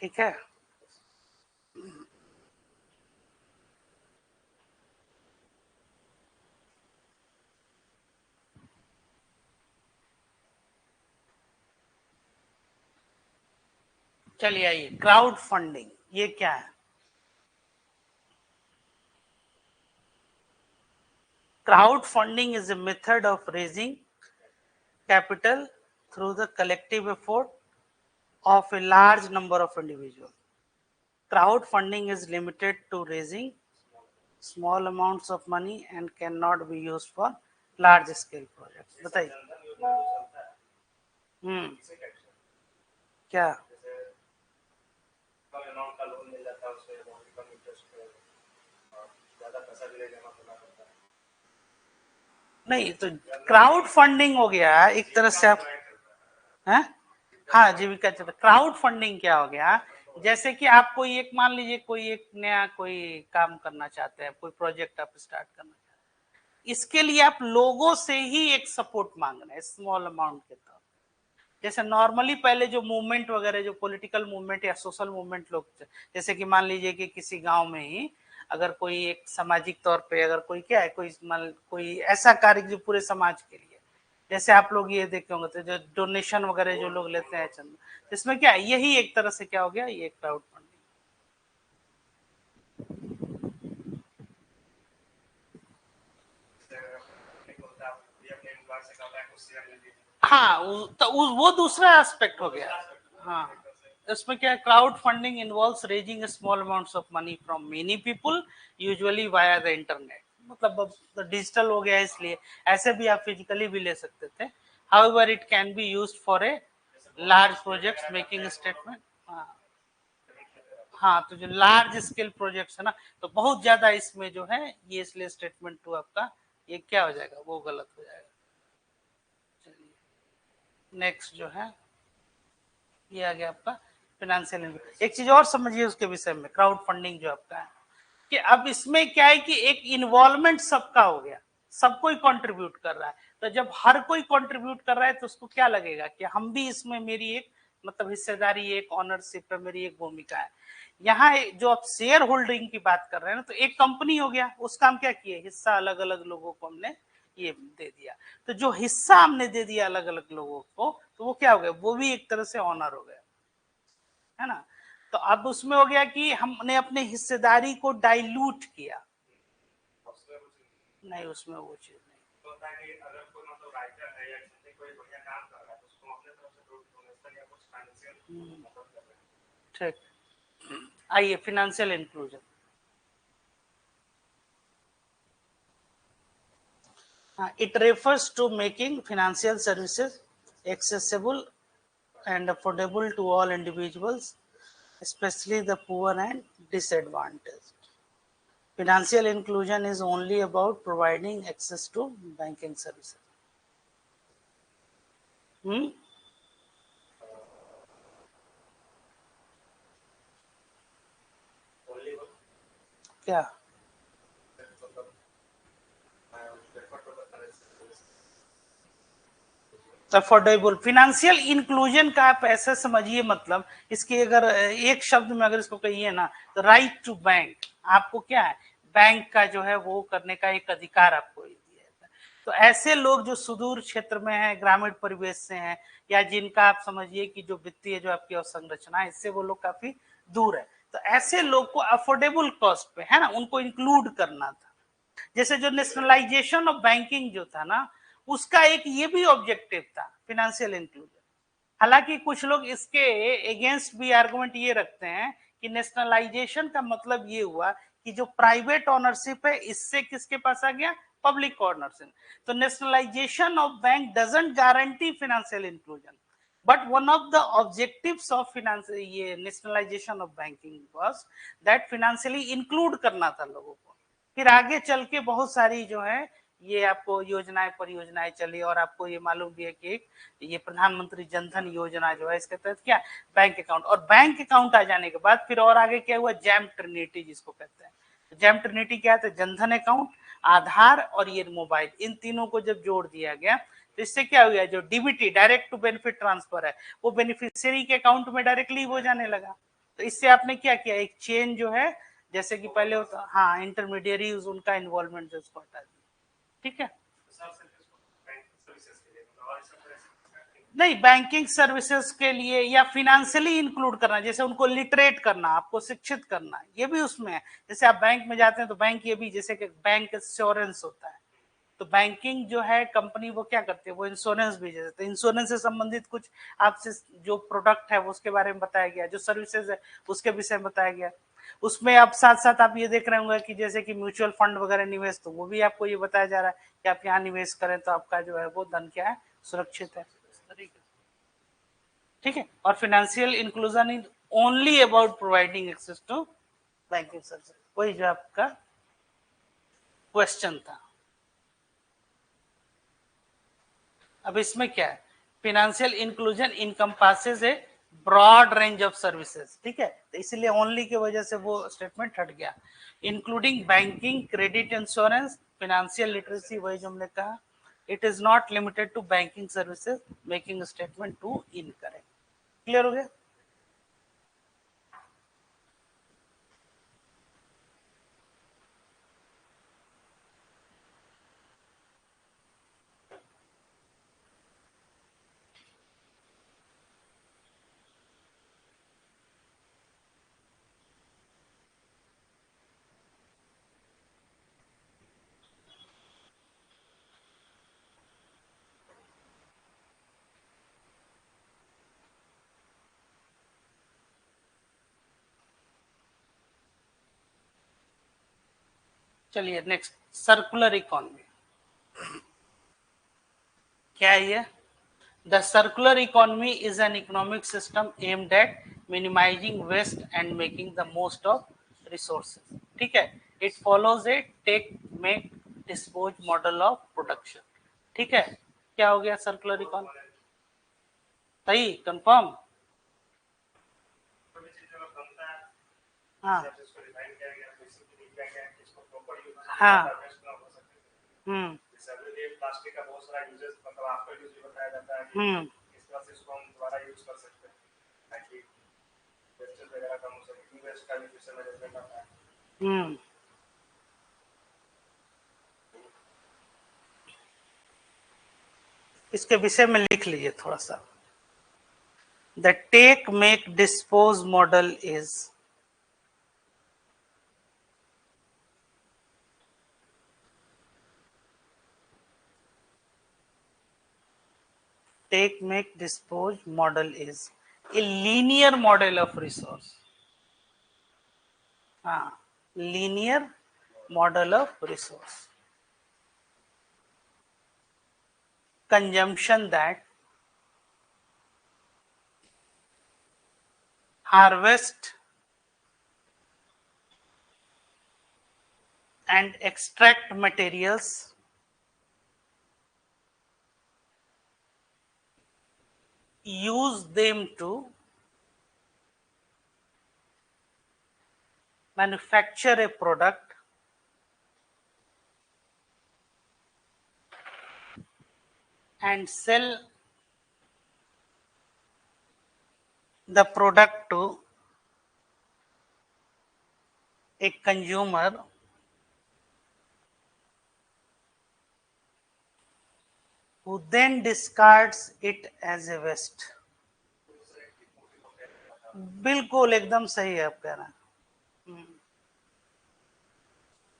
ठीक है, चलिए आइए, क्राउड फंडिंग ये क्या है? Crowd funding is a method of raising capital through the collective effort of a large number of individuals. Crowd funding is limited to raising small amounts of money and cannot be used for large scale projects. बताइए। हम्म, क्या? नहीं तो क्राउड फंडिंग हो गया एक तरह से आप हैं। हाँ, जीविका चक्र। क्राउड फंडिंग क्या हो गया, जैसे कि आप कोई एक, मान लीजिए कोई एक नया कोई काम करना चाहते हैं, कोई प्रोजेक्ट आप स्टार्ट करना चाहते हैं, इसके लिए आप लोगों से ही एक सपोर्ट मांग रहे हैं स्मॉल अमाउंट के तौर। जैसे नॉर्मली पहले जो मूवमेंट वगैरह, जो पॉलिटिकल मूवमेंट या सोशल मूवमेंट लोग, जैसे कि मान लीजिए कि किसी गांव में ही अगर कोई एक सामाजिक तौर पे अगर कोई क्या है, कोई ऐसा कार्य जो पूरे समाज के लिए, जैसे आप लोग ये देखे होंगे तो जो डोनेशन वगैरह जो लोग लेते हैं चंदा, इसमें क्या है, यही एक तरह से क्या हो गया, ये क्राउड फंडिंग। हाँ, तो वो दूसरा एस्पेक्ट हो गया। हाँ, इसमें क्या है, crowd funding involves raising small amounts of money from many people usually via the internet. मतलब अब तो डिजिटल हो गया है, इसलिए ऐसे भी आप फिजिकली भी ले सकते थे। However it can be used for a large projects making statement. हाँ, हाँ, तो जो लार्ज स्केल प्रोजेक्ट्स है ना, तो बहुत ज्यादा इसमें जो है ये, इसलिए स्टेटमेंट टू आपका ये क्या हो जाएगा, वो गलत हो जाएगा। नेक्स्ट जो है ये आ गया आपका फिनेंशियल। एक चीज और समझिए उसके विषय में, क्राउड फंडिंग जो आपका है, कि अब इसमें क्या है कि एक इन्वॉल्वमेंट सबका हो गया, सब कोई कंट्रीब्यूट कर रहा है। तो जब हर कोई कंट्रीब्यूट कर रहा है तो उसको क्या लगेगा कि हम भी इसमें, मेरी एक मतलब हिस्सेदारी, एक ऑनरशिप है, मेरी एक भूमिका है। यहाँ जो आप शेयर होल्डिंग की बात कर रहे हैं ना, तो एक कंपनी हो गया, उसका हम क्या किए, हिस्सा अलग अलग लोगों को हमने ये दे दिया। तो जो हिस्सा हमने दे दिया अलग अलग लोगों को, तो वो क्या हो गया, वो भी एक तरह से ऑनर हो गया, है ना। तो अब उसमें हो गया कि हमने अपने हिस्सेदारी को डाइल्यूट किया। नहीं, उसमें वो चीज नहीं। ठीक, आइए financial inclusion. It refers to making financial services accessible and affordable to all individuals, especially the poor and disadvantaged. Financial inclusion is only about providing access to banking services. Hmm? क्या? अफोर्डेबल फिनेंशियल इंक्लूजन का आप ऐसे समझिए, मतलब इसके अगर एक शब्द में अगर इसको कहिए ना, तो राइट टू बैंक। आपको क्या है, बैंक का जो है वो करने का एक अधिकार आपको दिया जाता है। तो ऐसे लोग जो सुदूर क्षेत्र में है, ग्रामीण परिवेश से हैं, या जिनका आप समझिए कि जो वित्तीय जो आपकी अवसंरचना है इससे वो लोग काफी दूर है, तो ऐसे लोग को अफोर्डेबल कॉस्ट पे, है ना, उनको इंक्लूड करना था। जैसे जो नेशनलाइजेशन ऑफ बैंकिंग जो था ना, उसका एक ये भी ऑब्जेक्टिव था, फाइनेंशियल इंक्लूजन। हालांकि कुछ लोग इसके अगेंस्ट भी आर्गुमेंट ये रखते हैं कि नेशनलाइजेशन का मतलब ये हुआ कि जो प्राइवेट ऑनरशिप है इससे किसके पास आ गया, पब्लिक ऑनरशिप। तो nationalisation of bank doesn't guarantee financial inclusion, but one of the objectives of finance ये nationalisation of banking was that financially include करना था लोगों को। फिर आगे चल के बहुत सारी जो है ये आपको योजनाएं परियोजनाएं चली, और आपको ये मालूम भी है कि ये प्रधानमंत्री जनधन योजना जो है इसके तहत क्या, बैंक अकाउंट, और बैंक अकाउंट आ जाने के बाद फिर और आगे क्या हुआ, जैम ट्रिनिटी जिसको कहते हैं। जैम ट्रिनिटी क्या है, जनधन अकाउंट, आधार और ये मोबाइल, इन तीनों को जब जोड़ दिया गया तो इससे क्या हो गया, जो DBT direct to benefit transfer है वो बेनिफिशियरी के अकाउंट में डायरेक्टली हो जाने लगा। तो इससे आपने क्या किया, एक चेन जो है, जैसे कि पहले होता, हाँ, इंटरमीडियरी उनका इन्वॉल्वमेंट जो उसको हटा दिया। ठीक है, नहीं, बैंकिंग सर्विसेज के लिए या फिनेंशियली इंक्लूड करना, जैसे उनको लिटरेट करना, आपको शिक्षित करना, ये भी उसमें है। जैसे आप बैंक में जाते हैं तो बैंक ये भी, जैसे कि बैंक इंश्योरेंस होता है, तो बैंकिंग जो है कंपनी वो क्या करती है, वो इंश्योरेंस भी देती है। तो इंश्योरेंस से संबंधित कुछ आपसे जो प्रोडक्ट है वो उसके बारे में बताया गया, जो सर्विसेज है उसके विषय में बताया गया। उसमें अब साथ साथ आप ये देख रहे होंगे कि जैसे कि म्यूचुअल फंड वगैरह निवेश, तो वो भी आपको ये बताया जा रहा है कि आप यहाँ निवेश करें तो आपका जो है वो धन क्या है, सुरक्षित है। ठीक है, और financial inclusion is only about providing access to banking service, वही जो आपका क्वेश्चन था। अब इसमें क्या है, financial inclusion encompasses a broad range of services, ठीक है, तो इसलिए ओनली की वजह से वो स्टेटमेंट हट गया, including banking, credit, insurance, financial literacy, वही जो हमने कहा, it is not limited to banking services, making statement two incorrect. Clear हो गया? चलिए नेक्स्ट, सर्कुलर इकोनॉमी क्या है ये? The circular economy is an economic system aimed at minimizing waste and making the most of resources. ठीक है, it follows a take, make, dispose model of production. ठीक है, क्या हो गया सर्कुलर इकोनॉमी? सही, कंफर्म? हाँ हाँ, प्लास्टिक का बहुत सारा यूजेस, मतलब आफ्टर यूज भी बताया जाता है कि इस तरह से इसको हम दोबारा यूज कर सकते हैं ताकि वेस्टेज वगैरह कम हो सके, ई वेस्ट का भी फिर से मैनेजमेंट आता है। इसके विषय में लिख लीजिए थोड़ा सा। The take, make, dispose model is take, make, dispose model is a linear model of resource. Linear model of resource. Consumption that harvest and extract materials use them to manufacture a product and sell the product to a consumer who then discards it as a waste. बिल्कुल एकदम सही है आप कह रहे हैं।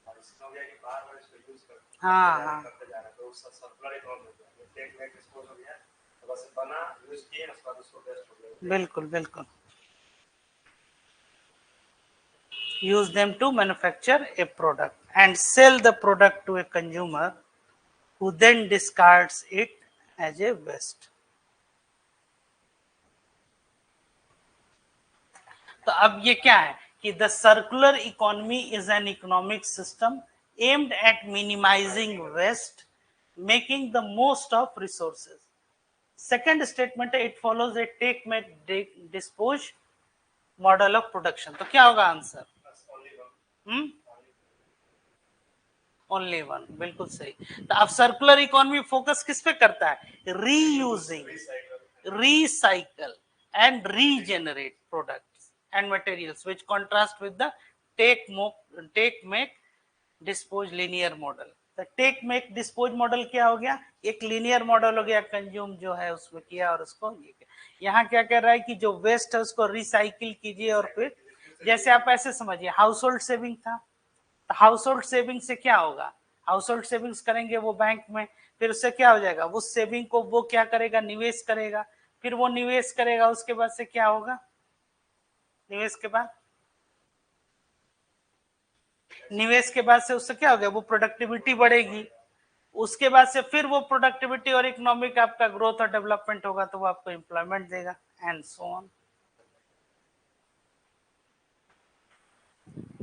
और इसमें हो गया कि बार बार इसको यूज हाँ करते जा रहे हैं, तो उसका सर्कुलर इकोनॉमी हो गया, टेक मेक डिस्पोज हो गया, तो बस बना यूज किए उसके बाद उसको वेस्ट हो गया। बिल्कुल बिल्कुल। use them to manufacture a product and sell the product to a consumer who then discards it as a waste. तो अब ये क्या है कि the circular economy is an economic system aimed at minimising waste, making the most of resources. Second statement है, it follows a take make dispose model of production. तो क्या होगा आंसर? ओनली वन, बिल्कुल सही। तो अब सर्कुलर इकोनॉमी फोकस किस पे करता है? Reusing, recycle and regenerate products and materials, which contrast with the take make dispose linear model. The take make dispose model क्या हो गया? एक linear model हो गया, कंज्यूम जो है उसमें किया और उसको ये किया। यहाँ क्या कह रहा है कि जो वेस्ट है उसको रिसाइकिल कीजिए और फिर जैसे आप ऐसे समझिए हाउस होल्ड सेविंग था, तो हाउस होल्ड सेविंग से क्या होगा? हाउस होल्ड सेविंग्स करेंगे वो बैंक में, फिर उससे क्या हो जाएगा? वो सेविंग को वो क्या करेगा? निवेश करेगा, फिर वो निवेश करेगा, उसके बाद से क्या होगा? निवेश के बाद से उससे क्या हो गया? वो प्रोडक्टिविटी बढ़ेगी, उसके बाद से फिर वो प्रोडक्टिविटी और इकोनॉमिक आपका ग्रोथ और डेवलपमेंट होगा, तो वो आपको एम्प्लॉयमेंट देगा एंड सो ऑन।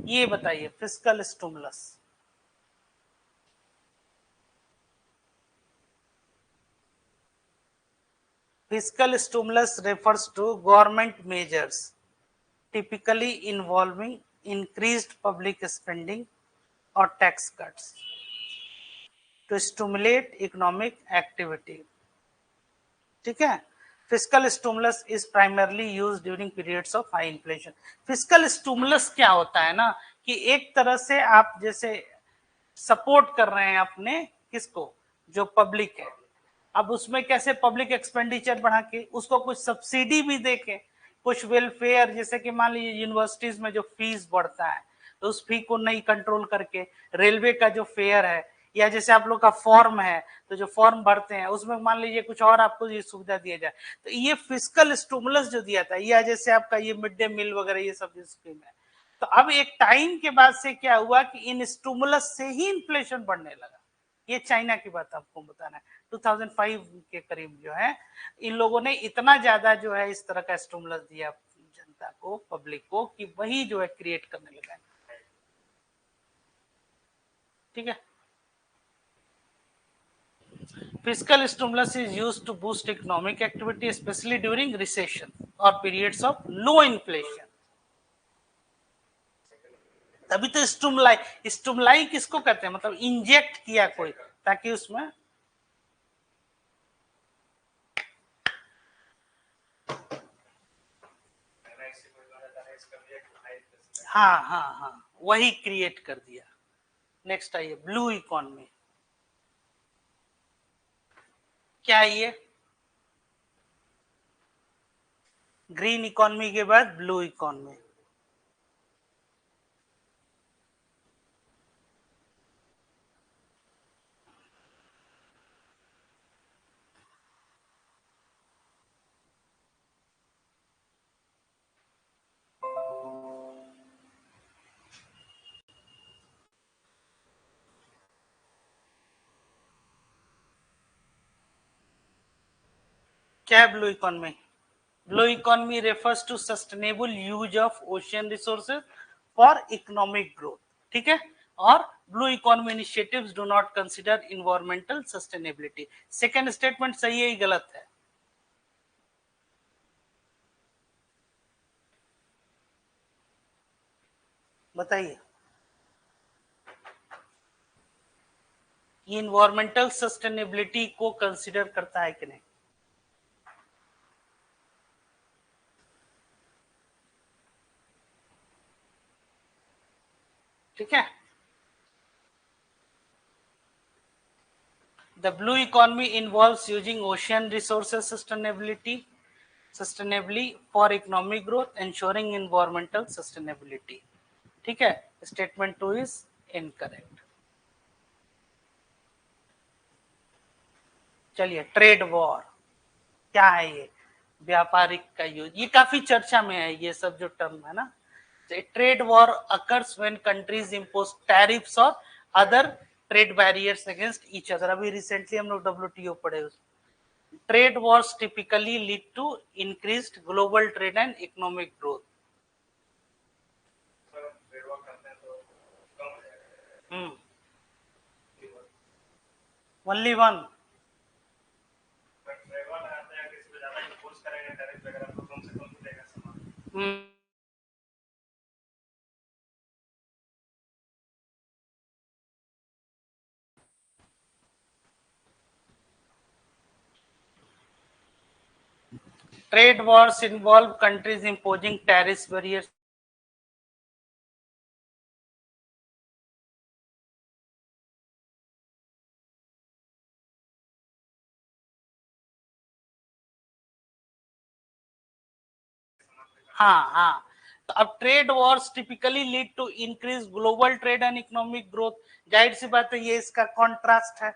ये बताइए fiscal stimulus. Fiscal stimulus refers to government measures typically involving increased public spending or tax cuts to stimulate economic activity. ठीक है? Fiscal stimulus is primarily used during periods of high inflation. Fiscal stimulus क्या होता है ना कि एक तरह से आप जैसे सपोर्ट कर रहे हैं अपने किसको? जो पब्लिक है। अब उसमें कैसे पब्लिक एक्सपेंडिचर बढ़ा के उसको कुछ सब्सिडी भी देके, कुछ वेलफेयर, जैसे कि मान लीजिए यूनिवर्सिटीज में जो फीस बढ़ता है तो उस फी को नहीं कंट्रोल करके रेलवे का जो फेयर है, या जैसे आप लोग का फॉर्म है तो जो फॉर्म भरते हैं उसमें मान लीजिए कुछ और आपको ये सुविधा दिया जाए, तो ये फिस्कल स्टिमुलस जो दिया था, या जैसे आपका ये मिड डे मील वगैरह ये सब स्कीम है। तो अब एक टाइम के बाद से क्या हुआ कि इन स्टिमुलस से ही इन्फ्लेशन बढ़ने लगा। ये चाइना की बात आपको बताना है, 2005 के करीब जो है इन लोगों ने इतना ज्यादा जो है इस तरह का स्टिमुलस दिया जनता को, पब्लिक को, कि वही जो है क्रिएट करने लगा। ठीक है? Fiscal stimulus is used to boost economic activity, especially during recession or periods of low inflation. तभी तो स्टिमुलाई किसको कहते हैं? मतलब इंजेक्ट किया कोई, ताकि उसमें हाँ वही क्रिएट कर दिया। नेक्स्ट आइए, ब्लू इकोनॉमी। क्या है ये? ग्रीन इकोनॉमी के बाद ब्लू इकोनॉमी। क्या है blue economy? Blue economy refers to sustainable use of ocean resources for economic growth. ठीक है? और blue economy initiatives do not consider environmental sustainability. Second statement सही है, गलत है? बताइए। ये इन्वायरमेंटल सस्टेनेबिलिटी को कंसीडर करता है कि नहीं? ठीक है? The blue economy involves using ocean resources sustainably for economic growth, ensuring environmental sustainability. ठीक है, स्टेटमेंट 2 इज इनकरेक्ट. चलिए, ट्रेड वॉर क्या है? ये व्यापारिक का युद्ध, ये काफी चर्चा में है ये सब जो टर्म है ना. Trade war occurs when countries impose tariffs और other trade barriers against each other. अभी रिसेंटली हम लोग WTO पढ़े. Trade wars typically lead to increased global trade and economic growth. Only one. Trade wars involve countries imposing tariffs, barriers. हाँ हाँ. तो अब trade wars typically lead to increase global trade and economic growth. जाहिर सी बात है, ये इसका कॉन्ट्रास्ट है.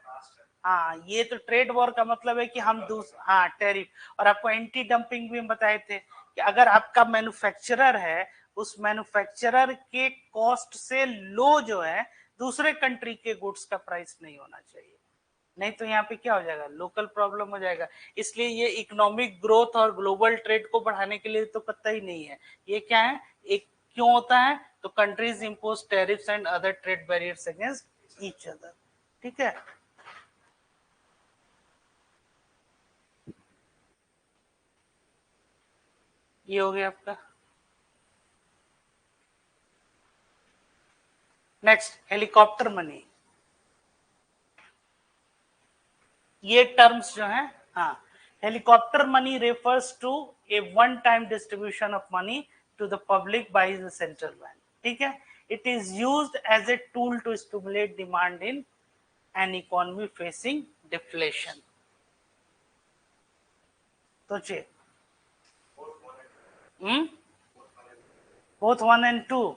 हाँ, ये तो ट्रेड वॉर का मतलब है कि हम हाँ टैरिफ. और आपको एंटी डंपिंग भी हम बताए थे कि अगर आपका मैन्युफैक्चरर है, उस मैन्युफैक्चरर के कॉस्ट से लो जो है दूसरे कंट्री के गुड्स का प्राइस नहीं होना चाहिए. नहीं तो यहाँ पे क्या हो जाएगा, लोकल प्रॉब्लम हो जाएगा. इसलिए ये इकोनॉमिक ग्रोथ और ग्लोबल ट्रेड को बढ़ाने के लिए तो पता ही नहीं है. ये क्या है, एक क्यों होता है, तो countries impose tariffs and other trade barriers against each other. ठीक है. ये हो गया आपका. Next, helicopter money. ये टर्म्स जो है, हाँ, helicopter money refers to a one time distribution of money to the public by the central bank. ठीक है. It is used as a tool to stimulate demand in an economy facing deflation. तो चे both 1 and 2.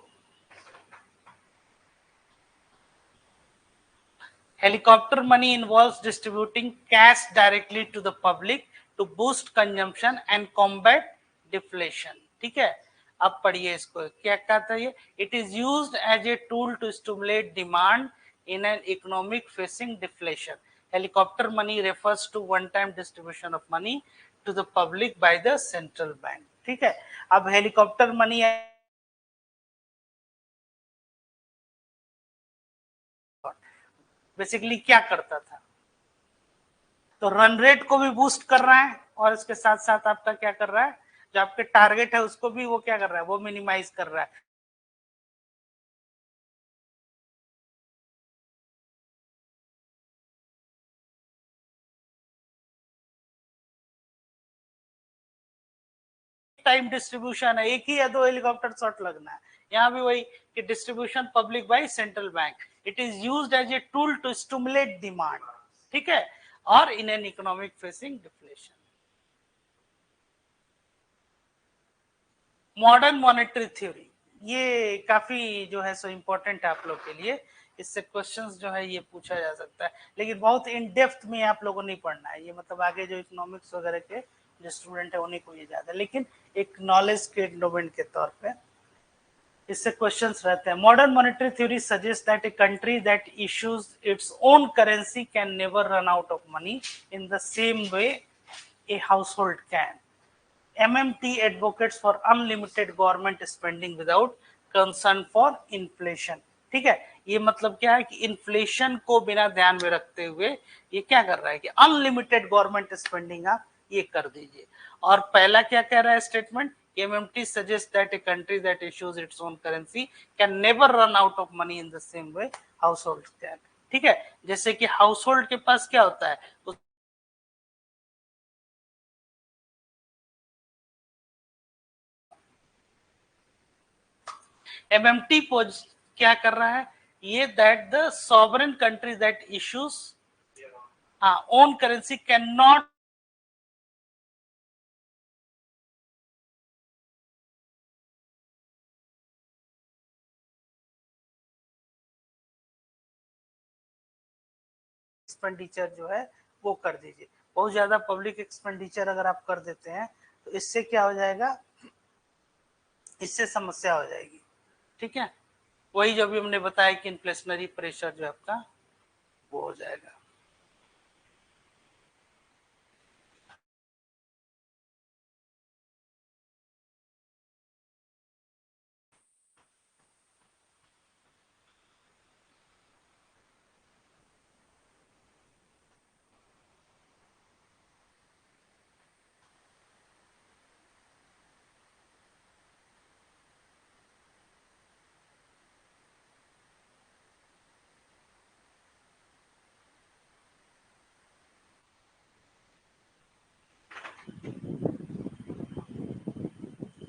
Helicopter money involves distributing cash directly to the public to boost consumption and combat deflation. ठीक है. अब पढ़िए इसको, क्या कहता है ये. It is used as a tool to stimulate demand in an economic facing deflation. Helicopter money refers to one-time distribution of money to the public by the central bank. ठीक है. अब हेलीकॉप्टर मनी बेसिकली क्या करता था, तो रन रेट को भी बूस्ट कर रहा है और इसके साथ साथ आपका क्या कर रहा है, जो आपके टारगेट है उसको भी वो क्या कर रहा है, वो मिनिमाइज कर रहा है. टाइम डिस्ट्रीब्यूशन है, एक ही या दो हेलीकॉप्टर शॉट लगना है. यहाँ भी वही कि distribution public by central bank. It is used as a tool to stimulate demand. ठीक है. और in an economic facing deflation. Modern monetary theory, ये काफी जो है सो इम्पोर्टेंट है आप लोग के लिए. इससे क्वेश्चंस जो है ये पूछा जा सकता है, लेकिन बहुत इन डेप्थ में आप लोगों को नहीं पढ़ना है. ये मतलब आगे जो इकोनॉमिक्स वगैरह के जो स्टूडेंट है उन्हीं को ये ज्यादा, लेकिन एक नॉलेज के इंडोमेंट के तौर पे इससे क्वेश्चंस रहते हैं. Modern monetary theory suggest that a country that issues its own currency can never run out of money in the same way a house hold can. MMT advocates for unlimited government spending without concern for inflation. ठीक है. ये मतलब क्या है कि इन्फ्लेशन को बिना ध्यान में रखते हुए ये क्या कर रहा है कि अनलिमिटेड गवर्नमेंट स्पेंडिंग आप ये कर दीजिए. और पहला क्या कह रहा है statement, MMT suggests that a country that issues its own currency can never run out of money in the same way households can. ठीक है. जैसे कि हाउस होल्ड के पास क्या होता है, MMT क्या कर रहा है ये, that the sovereign country that issues हाँ, own currency can not expenditure जो है वो कर दीजिए। बहुत ज्यादा पब्लिक एक्सपेंडिचर अगर आप कर देते हैं तो इससे क्या हो जाएगा, इससे समस्या हो जाएगी। ठीक है, वही जो भी हमने बताया कि इन्फ्लेशनरी प्रेशर जो आपका वो हो जाएगा।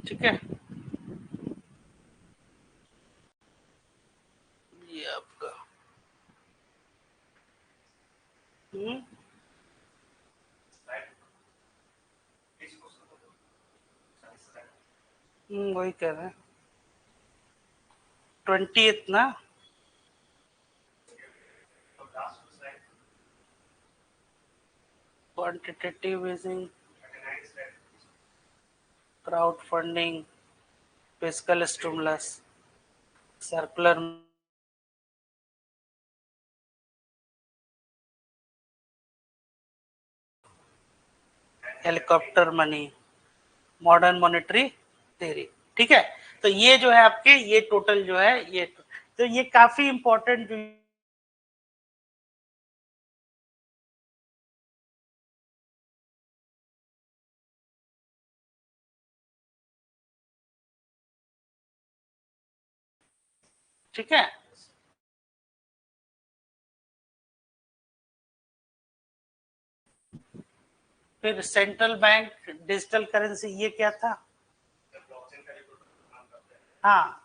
ठीक है, ये आपका हम्म वही कह रहे हैं 20th ना। Quantitative easing, crowd funding, fiscal stimulus, circular, helicopter money, modern monetary theory. ठीक है, तो ये जो है आपके ये टोटल जो है ये, तो ये काफी इंपॉर्टेंट जो, ठीक है। फिर सेंट्रल बैंक डिजिटल करेंसी, ये क्या था? हाँ,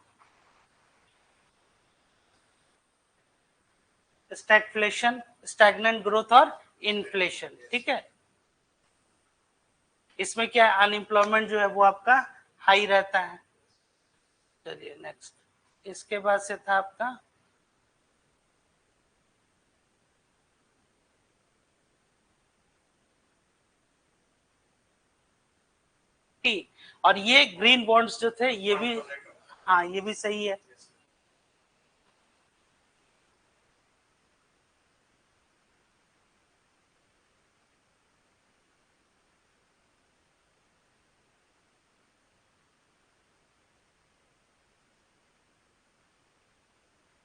स्टैगफ्लेशन, स्टैग्नेंट ग्रोथ और इन्फ्लेशन। ठीक है, इसमें क्या है, अनएम्प्लॉयमेंट जो है वो आपका हाई रहता है। चलिए नेक्स्ट, इसके बाद से था आपका टी, और ये ग्रीन बॉन्ड्स जो थे ये भी, हाँ ये भी सही है।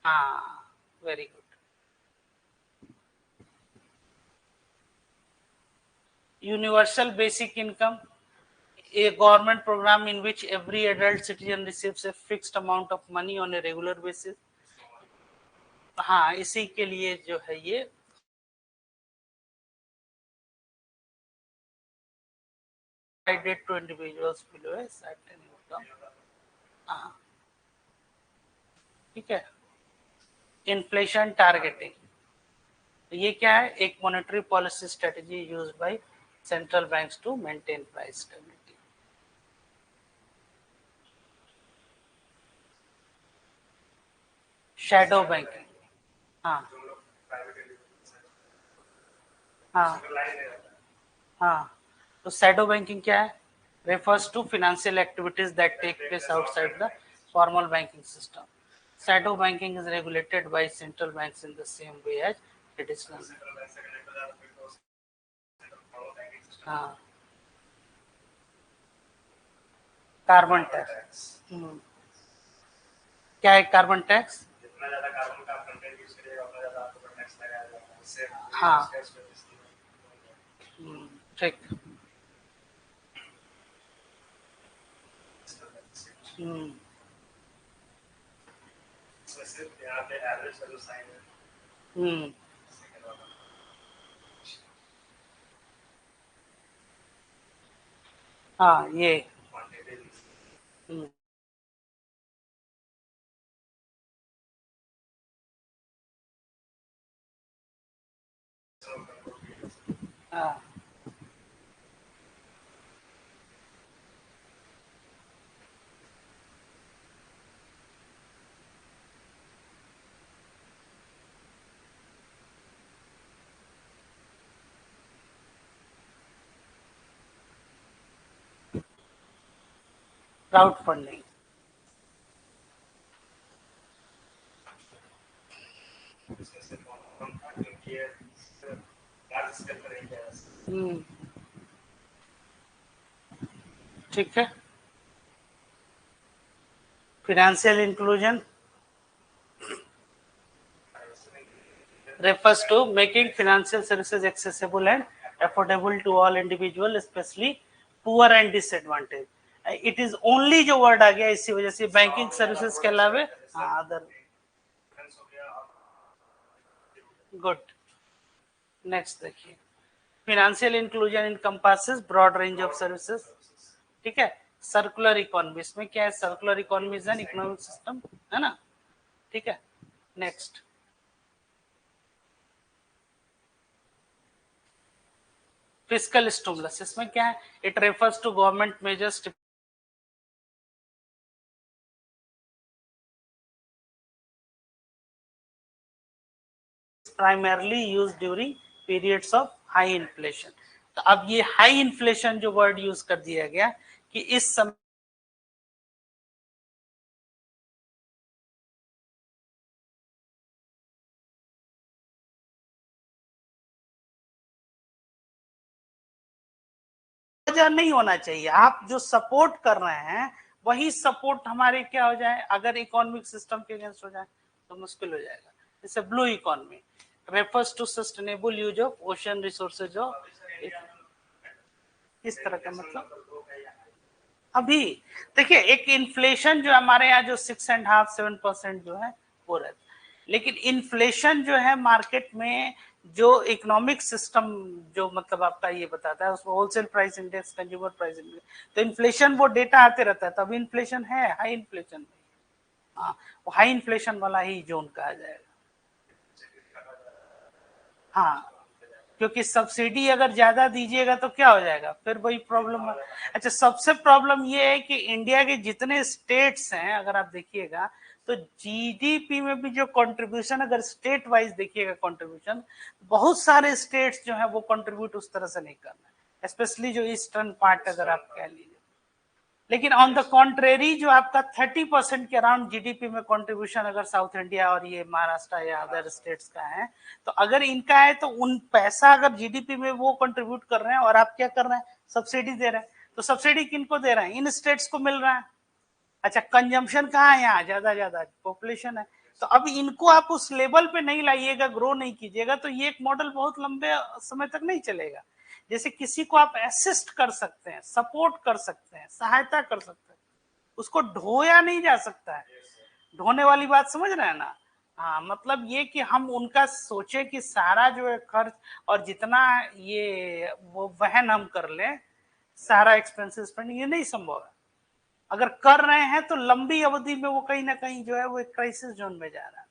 हाँ, very good. Universal basic income, a government program in which every adult citizen receives a fixed amount of money on a regular basis। हाँ, इसी के लिए जो है ये provided to individuals below a certain income। हाँ, ठीक है। इन्फ्लेशन टारगेटिंग, तो ये क्या है, एक monetary policy strategy used by central banks to maintain price stability. Shadow banking, हाँ हाँ हाँ, तो शैडो बैंकिंग क्या है, refers to financial activities that take place outside the formal banking system। Shadow banking is regulated by central banks in the same way as traditional। हाँ, कार्बन टैक्स, क्या है कार्बन टैक्स? जितना ज्यादा कार्बन का कंटेंट यूज करिएगा उतना ज्यादा आपको टैक्स लगाया जाएगा, इससे हाँ, ठीक। हम्म, सिर्फ यहाँ पे एवरेज का जो साइन है, हम्म, हाँ ये, हम्म, हाँ क्राउड फंडिंग। इससे कौन था क्योंकि ये लार्ज स्केल पर एक है। ठीक है। Financial inclusion refers to making financial services accessible and affordable to all individual, especially poor and disadvantaged. It is only जो वर्ड आ गया इसी वजह से बैंकिंग सर्विसेज के अलावे अदर। गुड। नेक्स्ट देखिए, financial inclusion encompasses broad range of services. ठीक है। सर्कुलर इकोनॉमी, इसमें क्या है, circular economy is an economic system, है ना। ठीक है। नेक्स्ट, फिस्कल स्टिमुलस, इसमें क्या है, it refers to government measures primarily use during periods of high inflation. तो अब ये हाई इन्फ्लेशन जो वर्ड यूज कर दिया गया कि इस समय नहीं होना चाहिए, आप जो सपोर्ट कर रहे हैं वही सपोर्ट हमारे क्या हो जाए, अगर इकोनॉमिक सिस्टम के अगेंस्ट हो जाए तो मुश्किल हो जाएगा। जैसे blue economy refers to sustainable use of ocean resources of, इस तरह का मतलब। अभी देखिए, एक इन्फ्लेशन जो हमारे यहाँ जो 6.5-7% जो है वो रहता है, लेकिन इन्फ्लेशन जो है मार्केट में जो इकोनॉमिक सिस्टम जो मतलब आपका ये बताता है उसमें wholesale price index, consumer price index, तो इन्फ्लेशन वो डेटा आते रहता है, तब इन्फ्लेशन है, हाई इन्फ्लेशन। हाँ, वो हाई इन्फ्लेशन वाला ही जोन कहा जाएगा। हाँ, क्योंकि सब्सिडी अगर ज्यादा दीजिएगा तो क्या हो जाएगा, फिर वही प्रॉब्लम। अच्छा, सबसे प्रॉब्लम ये है कि इंडिया के जितने स्टेट्स हैं अगर आप देखिएगा तो जीडीपी में भी जो कंट्रीब्यूशन, अगर स्टेट वाइज देखिएगा कंट्रीब्यूशन, बहुत सारे स्टेट्स जो है वो कंट्रीब्यूट उस तरह से नहीं कर रहे, स्पेशली जो ईस्टर्न पार्ट अगर आप कह लीजिए। लेकिन ऑन द कॉन्ट्रेरी जो आपका 30% के अराउंड जीडीपी में कंट्रीब्यूशन अगर साउथ इंडिया और ये महाराष्ट्र या अदर स्टेट्स का है, तो अगर इनका है तो उन पैसा अगर जीडीपी में वो कंट्रीब्यूट कर रहे हैं और आप क्या कर रहे हैं, सब्सिडी दे रहे हैं, तो सब्सिडी किनको दे रहे हैं, इन स्टेट्स को मिल रहा है। अच्छा, कंजम्पशन कहाँ है, यहाँ ज्यादा पॉपुलेशन है, तो अब इनको आप उस लेवल पे नहीं लाइएगा, ग्रो नहीं कीजिएगा, तो ये एक मॉडल बहुत लंबे समय तक नहीं चलेगा। जैसे किसी को आप असिस्ट कर सकते हैं, सपोर्ट कर सकते हैं, सहायता कर सकते हैं, उसको ढोया नहीं जा सकता है। ढोने वाली बात समझ रहे हैं ना। हाँ, मतलब ये कि हम उनका सोचे कि सारा जो है खर्च और जितना ये वो वहन हम कर लें, सारा एक्सपेंसेस स्पेंडिंग, ये नहीं संभव है। अगर कर रहे हैं तो लंबी अवधि में वो कहीं ना कहीं जो है वो एक क्राइसिस जोन में जा रहा है।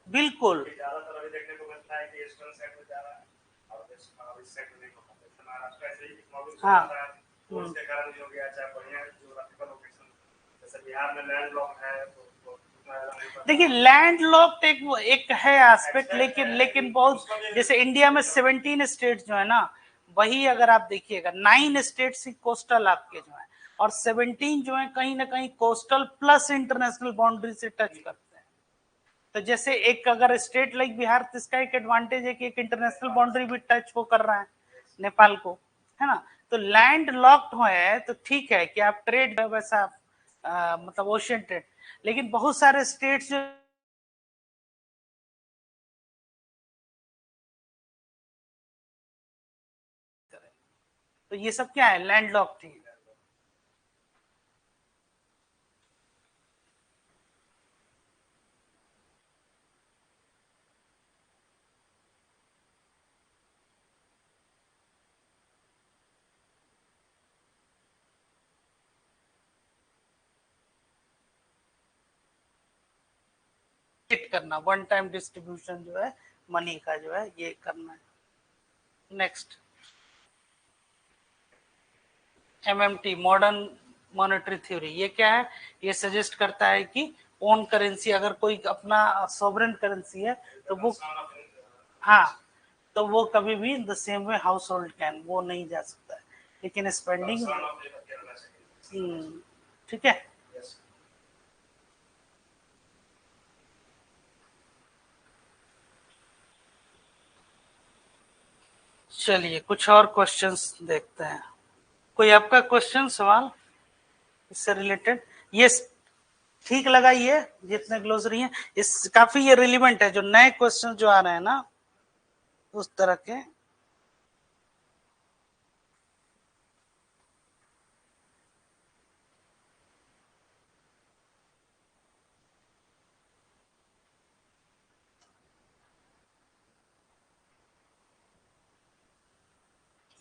बिल्कुल। ज्यादातर अभी देखने को मिलता है कि ईस्टर्न साइड में जा रहा है और इस साइड में नहीं होता है। महाराष्ट्र ऐसे ही इकोनॉमिक हाँ। उसके कारण जो गया चाहे बढ़िया ज्योग्राफिकल लोकेशन, जैसे बिहार में लैंड लॉक है तो देखिए, लैंड लॉक्ड एक है एस्पेक्ट, लेकिन बहुत, जैसे इंडिया में 17 स्टेट जो है ना, वही अगर आप देखिएगा 9 स्टेट कोस्टल आपके जो है, और 17 जो है कहीं ना कहीं कोस्टल प्लस इंटरनेशनल बाउंड्री से टच करते हैं। तो जैसे एक अगर स्टेट लाइक बिहार, तो इसका एक एडवांटेज है कि एक इंटरनेशनल बाउंड्री भी टच वो कर रहा है नेपाल को, है ना। तो लैंड लॉक्ड है तो ठीक है कि आप ट्रेड वैसा मतलब ओशियन ट्रेड, लेकिन बहुत सारे स्टेट्स जो तो ये सब क्या है, लैंड लॉक थी। करना, वन टाइम डिस्ट्रीब्यूशन जो है मनी का जो है ये करना है। Next, MMT modern monetary theory, ये क्या है? ये सजेस्ट करता है कि ओन करेंसी, अगर कोई अपना सॉवरेन करेंसी है तो वो, हाँ, तो वो कभी भी the same way house hold can, वो नहीं जा सकता है, लेकिन स्पेंडिंग, ठीक है। चलिए कुछ और क्वेश्चंस देखते हैं। कोई आपका क्वेश्चन, सवाल इससे रिलेटेड? ये ठीक लगा, ये जितने ग्लोसरी हैं इस काफी ये रिलेवेंट है, जो नए क्वेश्चन जो आ रहे हैं ना उस तरह के।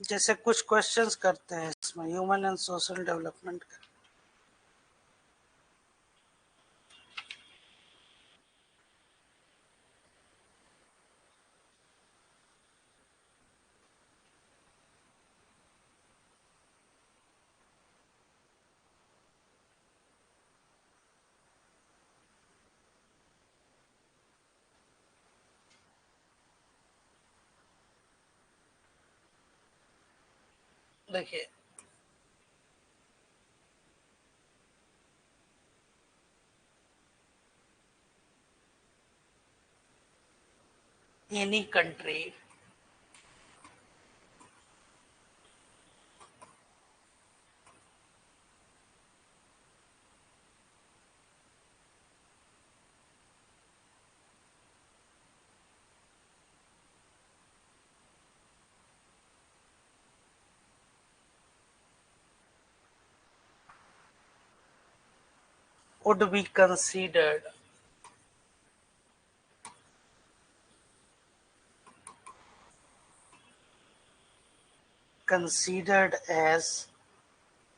जैसे कुछ क्वेश्चंस करते हैं इसमें, ह्यूमन एंड सोशल डेवलपमेंट का। देखिए, any country would be considered as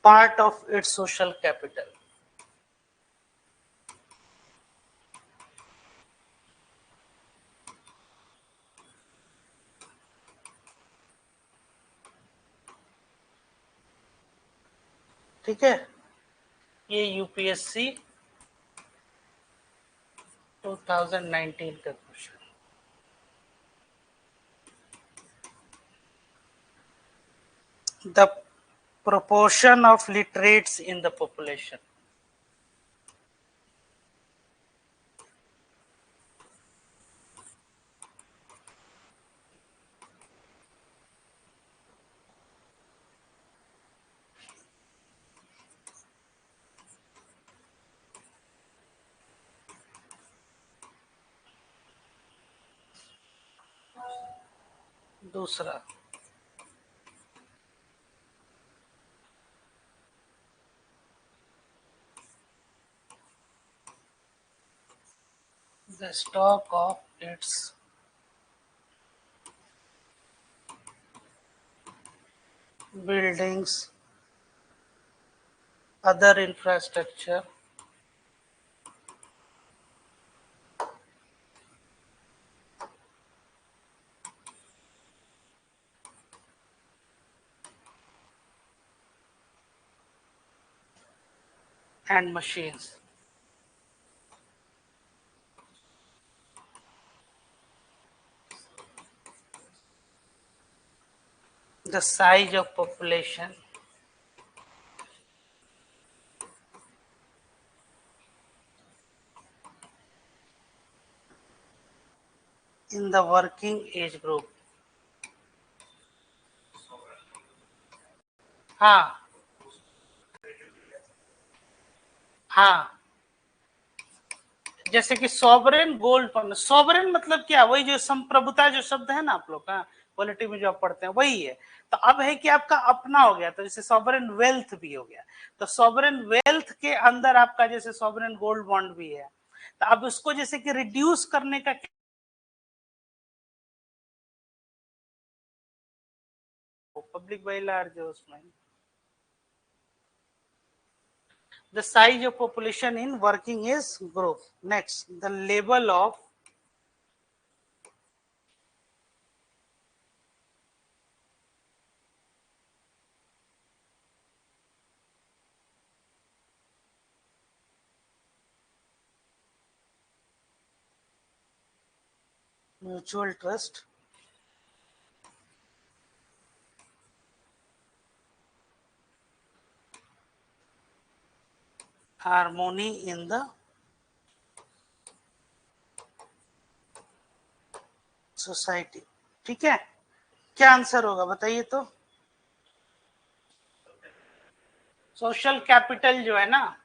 part of its social capital. ठीक है, ये यूपीएससी 2019 का question. The proportion of literates in the population. दूसरा, the stock of its buildings, other infrastructure, and machines. The size of population in the working age group. हाँ हाँ, जैसे कि सॉवरेन गोल्ड फंड, सॉवरेन मतलब क्या? वही जो संप्रभुता जो शब्द है ना आप लोग का पॉलिटी में जो आप पढ़ते हैं वही है। तो अब है कि आपका अपना हो गया, तो जैसे सॉवरेन वेल्थ भी हो गया, तो सॉवरेन वेल्थ के अंदर आपका जैसे सॉवरेन गोल्ड बॉन्ड भी है। तो अब उसको जैसे कि रिड्यूस करने का पब्लिक बाई लार्ज है उसमें, The size of population in working age group. Next, the level of mutual trust, harmony in the society. ठीक है, क्या आंसर होगा बताइए तो. सोशल कैपिटल जो है ना,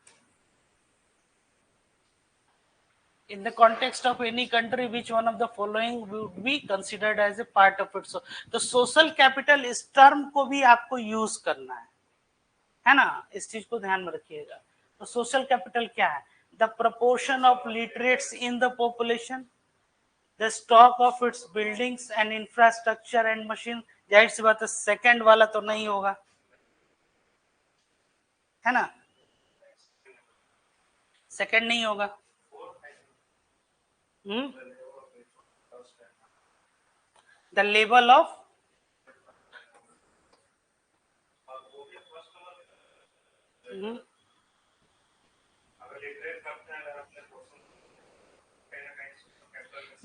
in the context of any country, which one of the following would be considered as a part of it. तो सोशल कैपिटल इस टर्म को भी आपको यूज करना है ना, इस चीज को ध्यान में रखिएगा. तो सोशल कैपिटल क्या है? The proportion of literates in the population, the stock of its buildings and infrastructure and machine. जाहिर सी बात है सेकंड वाला तो नहीं होगा, है ना, सेकंड नहीं होगा. द लेवल ऑफ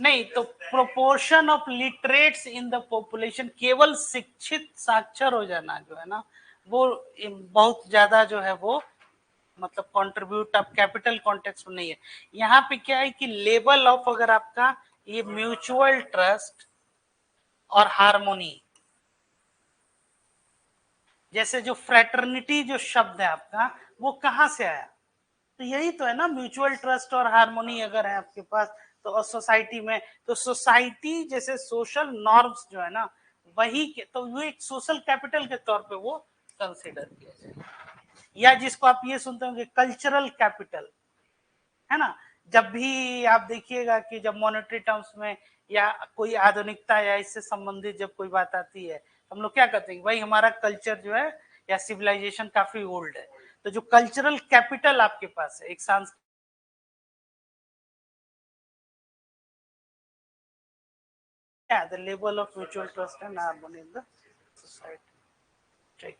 नहीं, तो proportion of literates in the population, केवल शिक्षित साक्षर हो जाना जो है ना, वो बहुत ज्यादा जो है वो मतलब कंट्रीब्यूट ऑफ कैपिटल कॉन्टेक्स्ट में नहीं है. यहाँ पे क्या है कि लेवल ऑफ अगर आपका ये म्यूचुअल ट्रस्ट और हार्मोनी, जैसे जो फ्रेटर्निटी जो शब्द है आपका, वो कहाँ से आया? तो यही तो है ना, म्यूचुअल ट्रस्ट और हार्मोनी अगर है आपके पास तो सोसाइटी में, तो सोसाइटी जैसे सोशल नॉर्म्स जो है ना, वही के, तो वो एक सोशल कैपिटल के तौर पे वो कंसिडर किया जाए. या जिसको आप ये सुनते होंगे कल्चरल कैपिटल, है ना. जब भी आप देखिएगा कि जब मॉनेटरी टर्म्स में या कोई आधुनिकता या इससे संबंधित जब कोई बात आती है, हम लोग क्या कहते हैं, भाई हमारा कल्चर जो है या सिविलाइजेशन काफी ओल्ड है. तो जो कल्चरल कैपिटल आपके पास है, एक सांस्कृतिक, the level of mutual trust and harmony in the society. ठीक,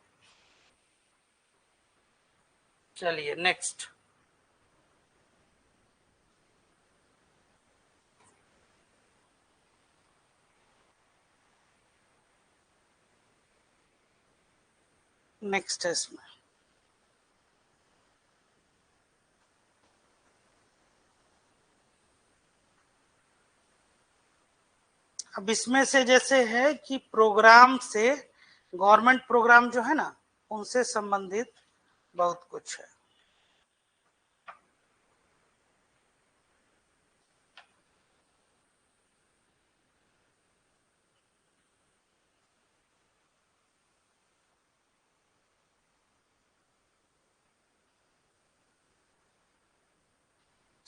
चलिए नेक्स्ट. नेक्स्ट है इसमें, अब इसमें से जैसे है कि प्रोग्राम से, गवर्नमेंट प्रोग्राम जो है ना, उनसे संबंधित बहुत कुछ है.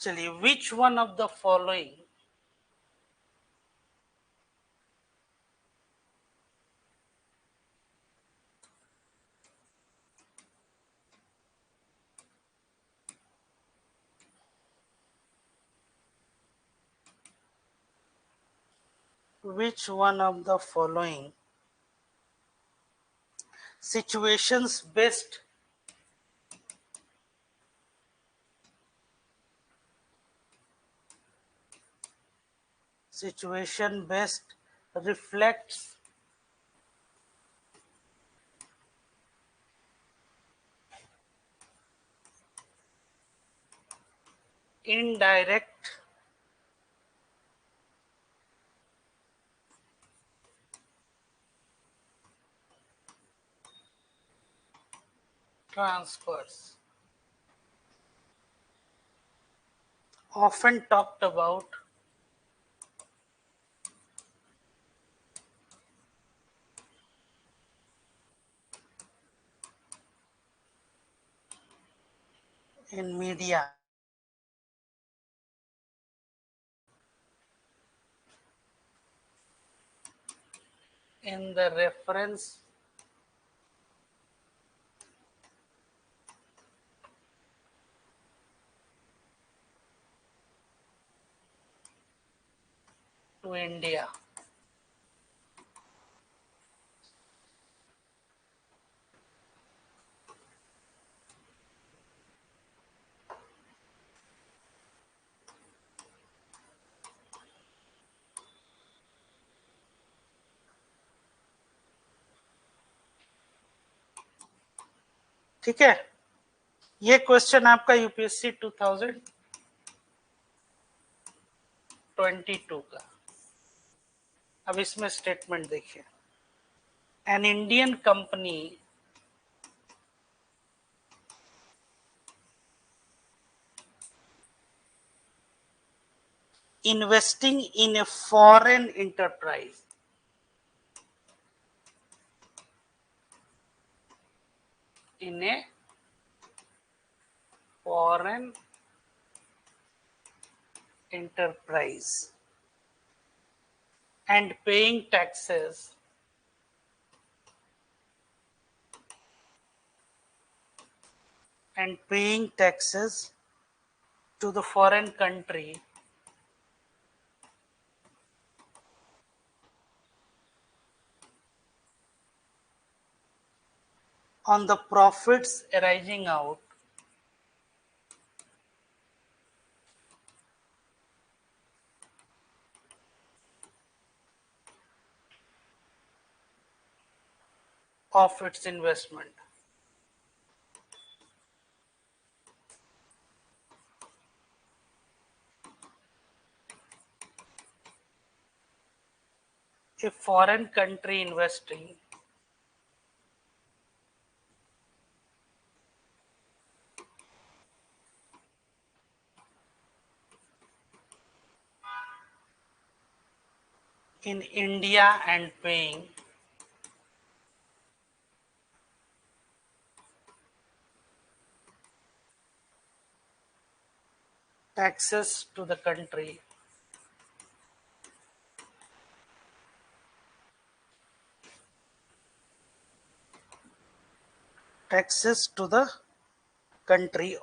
चलिए, which one of the following which one of the following situations based reflects indirect transfers, often talked about in media, in the reference to India. ठीक है, ये क्वेश्चन आपका यूपीएससी 2022 का। अब इसमें स्टेटमेंट देखिए, N Indian company investing in a foreign enterprise in a foreign enterprise and paying taxes to the foreign country on the profits arising out of its investment. A foreign country investing in India and paying taxes to the country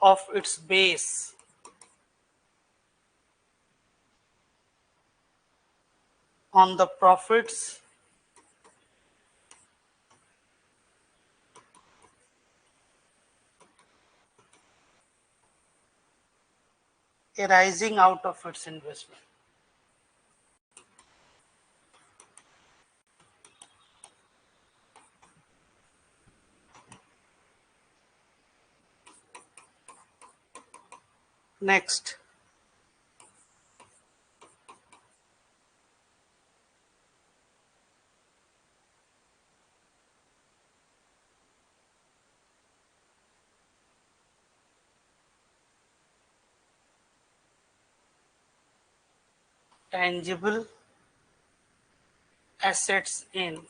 of its base on the profits arising out of its investment. Next, tangible assets in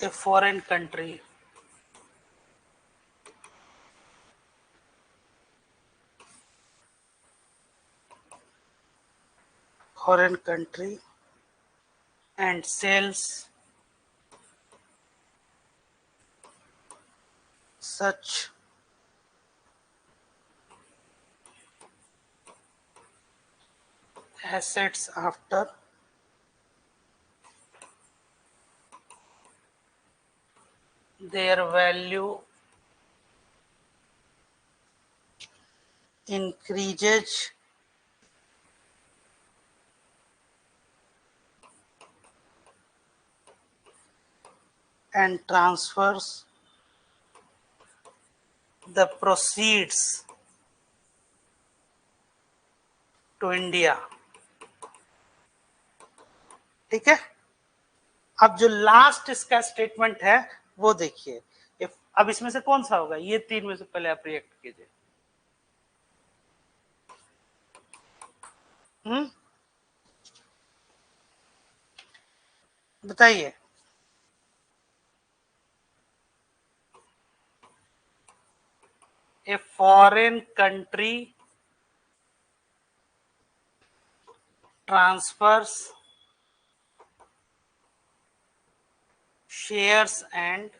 a foreign country and sells such assets after their value increases and transfers the proceeds to India. ठीक है, अब जो लास्ट इसका स्टेटमेंट है वो देखिए। अब इसमें से कौन सा होगा, ये तीन में से पहले आप रिएक्ट कीजिए। बताइए। A foreign country transfers shares and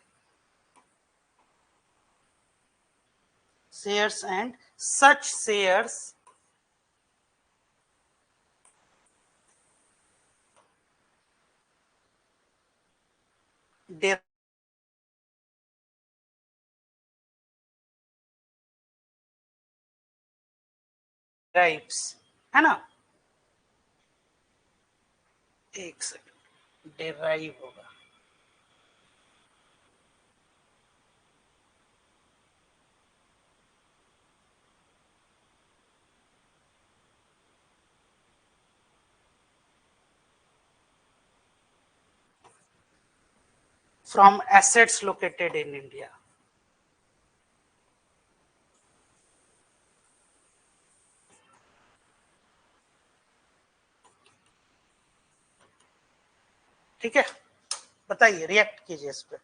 such shares derives, है ना, एक सेकंड, डेराइव होगा, from assets located in India. ठीक है, बताइए, रिएक्ट कीजिए इस पे।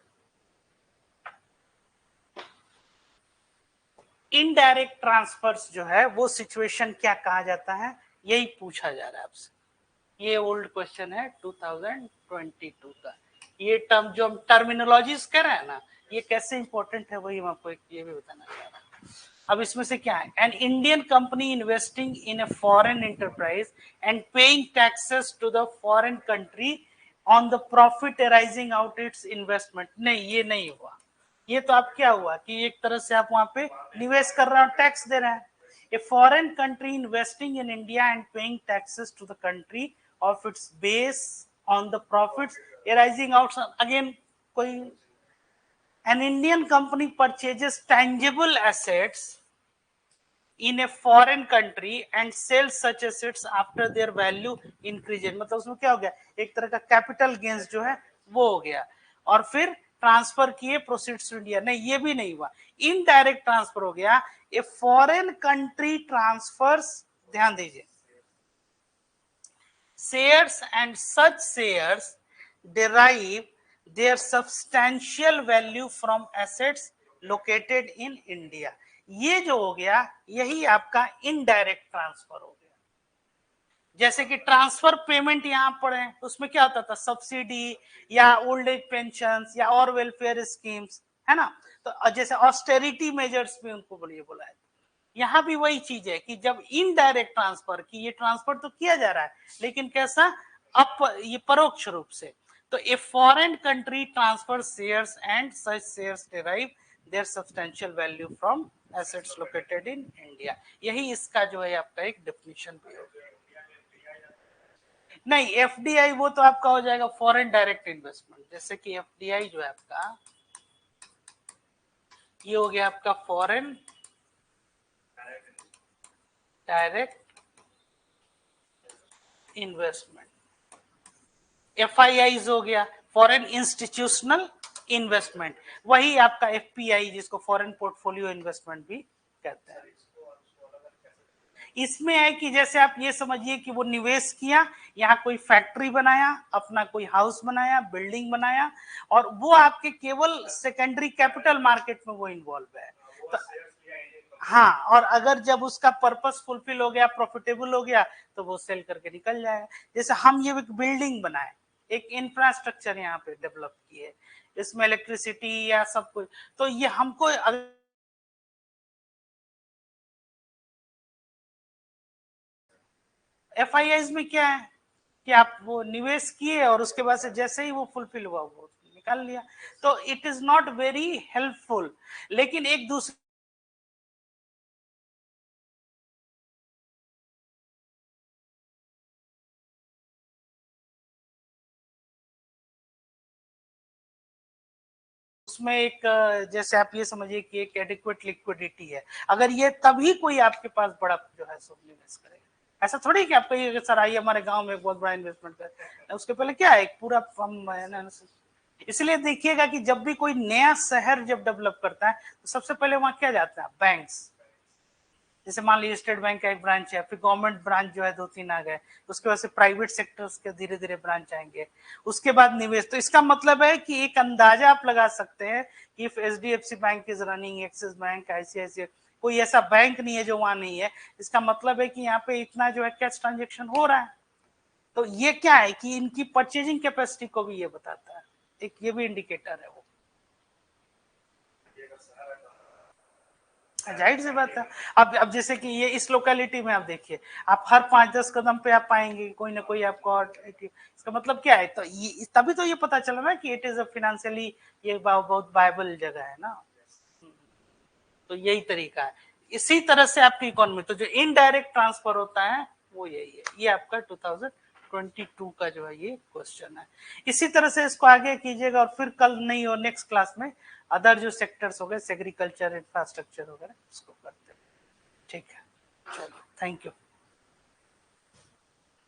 इनडायरेक्ट ट्रांसफर्स जो है वो सिचुएशन क्या कहा जाता है, यही पूछा जा रहा है आपसे। ये ओल्ड क्वेश्चन है 2022 का। ये टर्म जो हम टर्मिनोलॉजीज कह रहे हैं ना, ये कैसे इंपॉर्टेंट है वही हम आपको ये भी बताना चाह रहा हूँ। अब इसमें से क्या है, an Indian company investing in a foreign enterprise and paying taxes to the foreign country on the profit arising out its investment. नहीं, ये नहीं हुआ। ये तो आप क्या हुआ कि एक तरह से आप वहां पे निवेश कर रहे हो, टैक्स दे रहे हैं। A foreign country investing in India and paying taxes to the country of its base on the profits arising out, again कोई, an Indian company purchases tangible assets in a foreign country and sells such assets after their value increases। मतलब उसमें क्या हो गया, एक तरह का कैपिटल गेन्स जो है वो हो गया, और फिर ट्रांसफर किए प्रोसीड्स टू इंडिया। नहीं, ये भी नहीं हुआ, इनडायरेक्ट ट्रांसफर हो गया। ए फॉरेन कंट्री ट्रांसफर्स, ध्यान दीजिए, shares and such shares derive their substantial value from assets located in India। ये जो हो गया यही आपका इनडायरेक्ट ट्रांसफर हो गया। जैसे कि ट्रांसफर पेमेंट यहां पड़े तो उसमें क्या होता था, सब्सिडी या ओल्ड एज पेंशन या और वेलफेयर स्कीम्स, है ना। तो जैसे ऑस्टेरिटी मेजर्स भी उनको बोला है। यहां भी वही चीज है कि जब इनडायरेक्ट ट्रांसफर की, ये ट्रांसफर तो किया जा रहा है लेकिन कैसा, ये परोक्ष रूप से। तो ए foreign country transfer shares and such shares derive their substantial value from assets located in India. यही इसका जो है आपका एक डेफिनेशन भी है। नहीं, एफडीआई वो तो आपका हो जाएगा फॉरेन डायरेक्ट इन्वेस्टमेंट। जैसे कि एफडीआई जो है आपका, ये हो गया आपका फॉरेन डायरेक्ट इन्वेस्टमेंट। एफआईआई हो गया फॉरेन इंस्टीट्यूशनल इन्वेस्टमेंट, वही आपका एफपीआई जिसको फॉरेन पोर्टफोलियो इन्वेस्टमेंट भी कहते हैं। इसमें है कि जैसे आप ये समझिए कि वो निवेश किया, यहाँ कोई फैक्ट्री बनाया, अपना कोई हाउस बनाया, बिल्डिंग बनाया, और वो आपके केवल सेकेंडरी कैपिटल मार्केट में वो इन्वॉल्व है। तो हाँ, और अगर जब उसका पर्पस फुलफिल हो गया, प्रॉफिटेबल हो गया, तो वो सेल करके निकल जाएगा। जैसे हम ये एक बिल्डिंग बनाए, एक इंफ्रास्ट्रक्चर यहाँ पे डेवलप किए, इसमें इलेक्ट्रिसिटी या सब कुछ, तो ये हमको एफआईआई में क्या है कि आप वो निवेश किए और उसके बाद से जैसे ही वो फुलफिल हुआ वो निकाल लिया, तो it is not very helpful. लेकिन एक दूसरे उसमें एक, जैसे आप ये समझिए कि एक एडिक्वेट लिक्विडिटी है, अगर ये तभी कोई आपके पास बड़ा जो है सो निवेश करेगा। ऐसा थोड़ी कि आप कहिए सर आइए हमारे गांव में एक बहुत बड़ा इन्वेस्टमेंट है, उसके पहले क्या है, एक पूरा फर्म। इसलिए देखिएगा कि जब भी कोई नया शहर जब डेवलप करता है तो सबसे पहले वहां क्या जाता है, बैंक्स। जैसे मान लीजिए स्टेट बैंक का एक ब्रांच है, फिर गवर्नमेंट ब्रांच जो है 2-3 आ गए, उसके बाद से प्राइवेट सेक्टर्स के धीरे धीरे ब्रांच आएंगे, उसके बाद निवेश। तो इसका मतलब है कि एक अंदाजा आप लगा सकते हैं कि if HDFC bank is running, axis bank, ICICI, कोई ऐसा बैंक नहीं है जो वहां नहीं है। इसका मतलब है कि यहाँ पे इतना जो है कैश ट्रांजेक्शन हो रहा है। तो ये क्या है कि इनकी परचेजिंग कैपेसिटी को भी ये बताता है, एक ये भी इंडिकेटर है वो। जाहिर सी बात है। अब जैसे कि ये इस लोकेलिटी में आप देखिए, आप हर 5-10 कदम पे आप पाएंगे कोई ना कोई आपको, और इसका मतलब क्या है, तो ये तभी तो ये पता चला ना कि इट इज अ फाइनेंशियली ये बहुत वायबल जगह है ना। तो यही तरीका है। इसी तरह से आपकी इकोनॉमी, तो जो इनडायरेक्ट ट्रांसफर होता है वो यही है। ये आपका 2022 का जो है ये क्वेश्चन है। इसी तरह से इसको आगे कीजिएगा, और फिर कल नहीं और नेक्स्ट क्लास में अदर जो सेक्टर्स हो गए, सेग्रीकल्चर, इंफ्रास्ट्रक्चर वगैरह, उसको करते हैं। ठीक है, चलो, थैंक यू।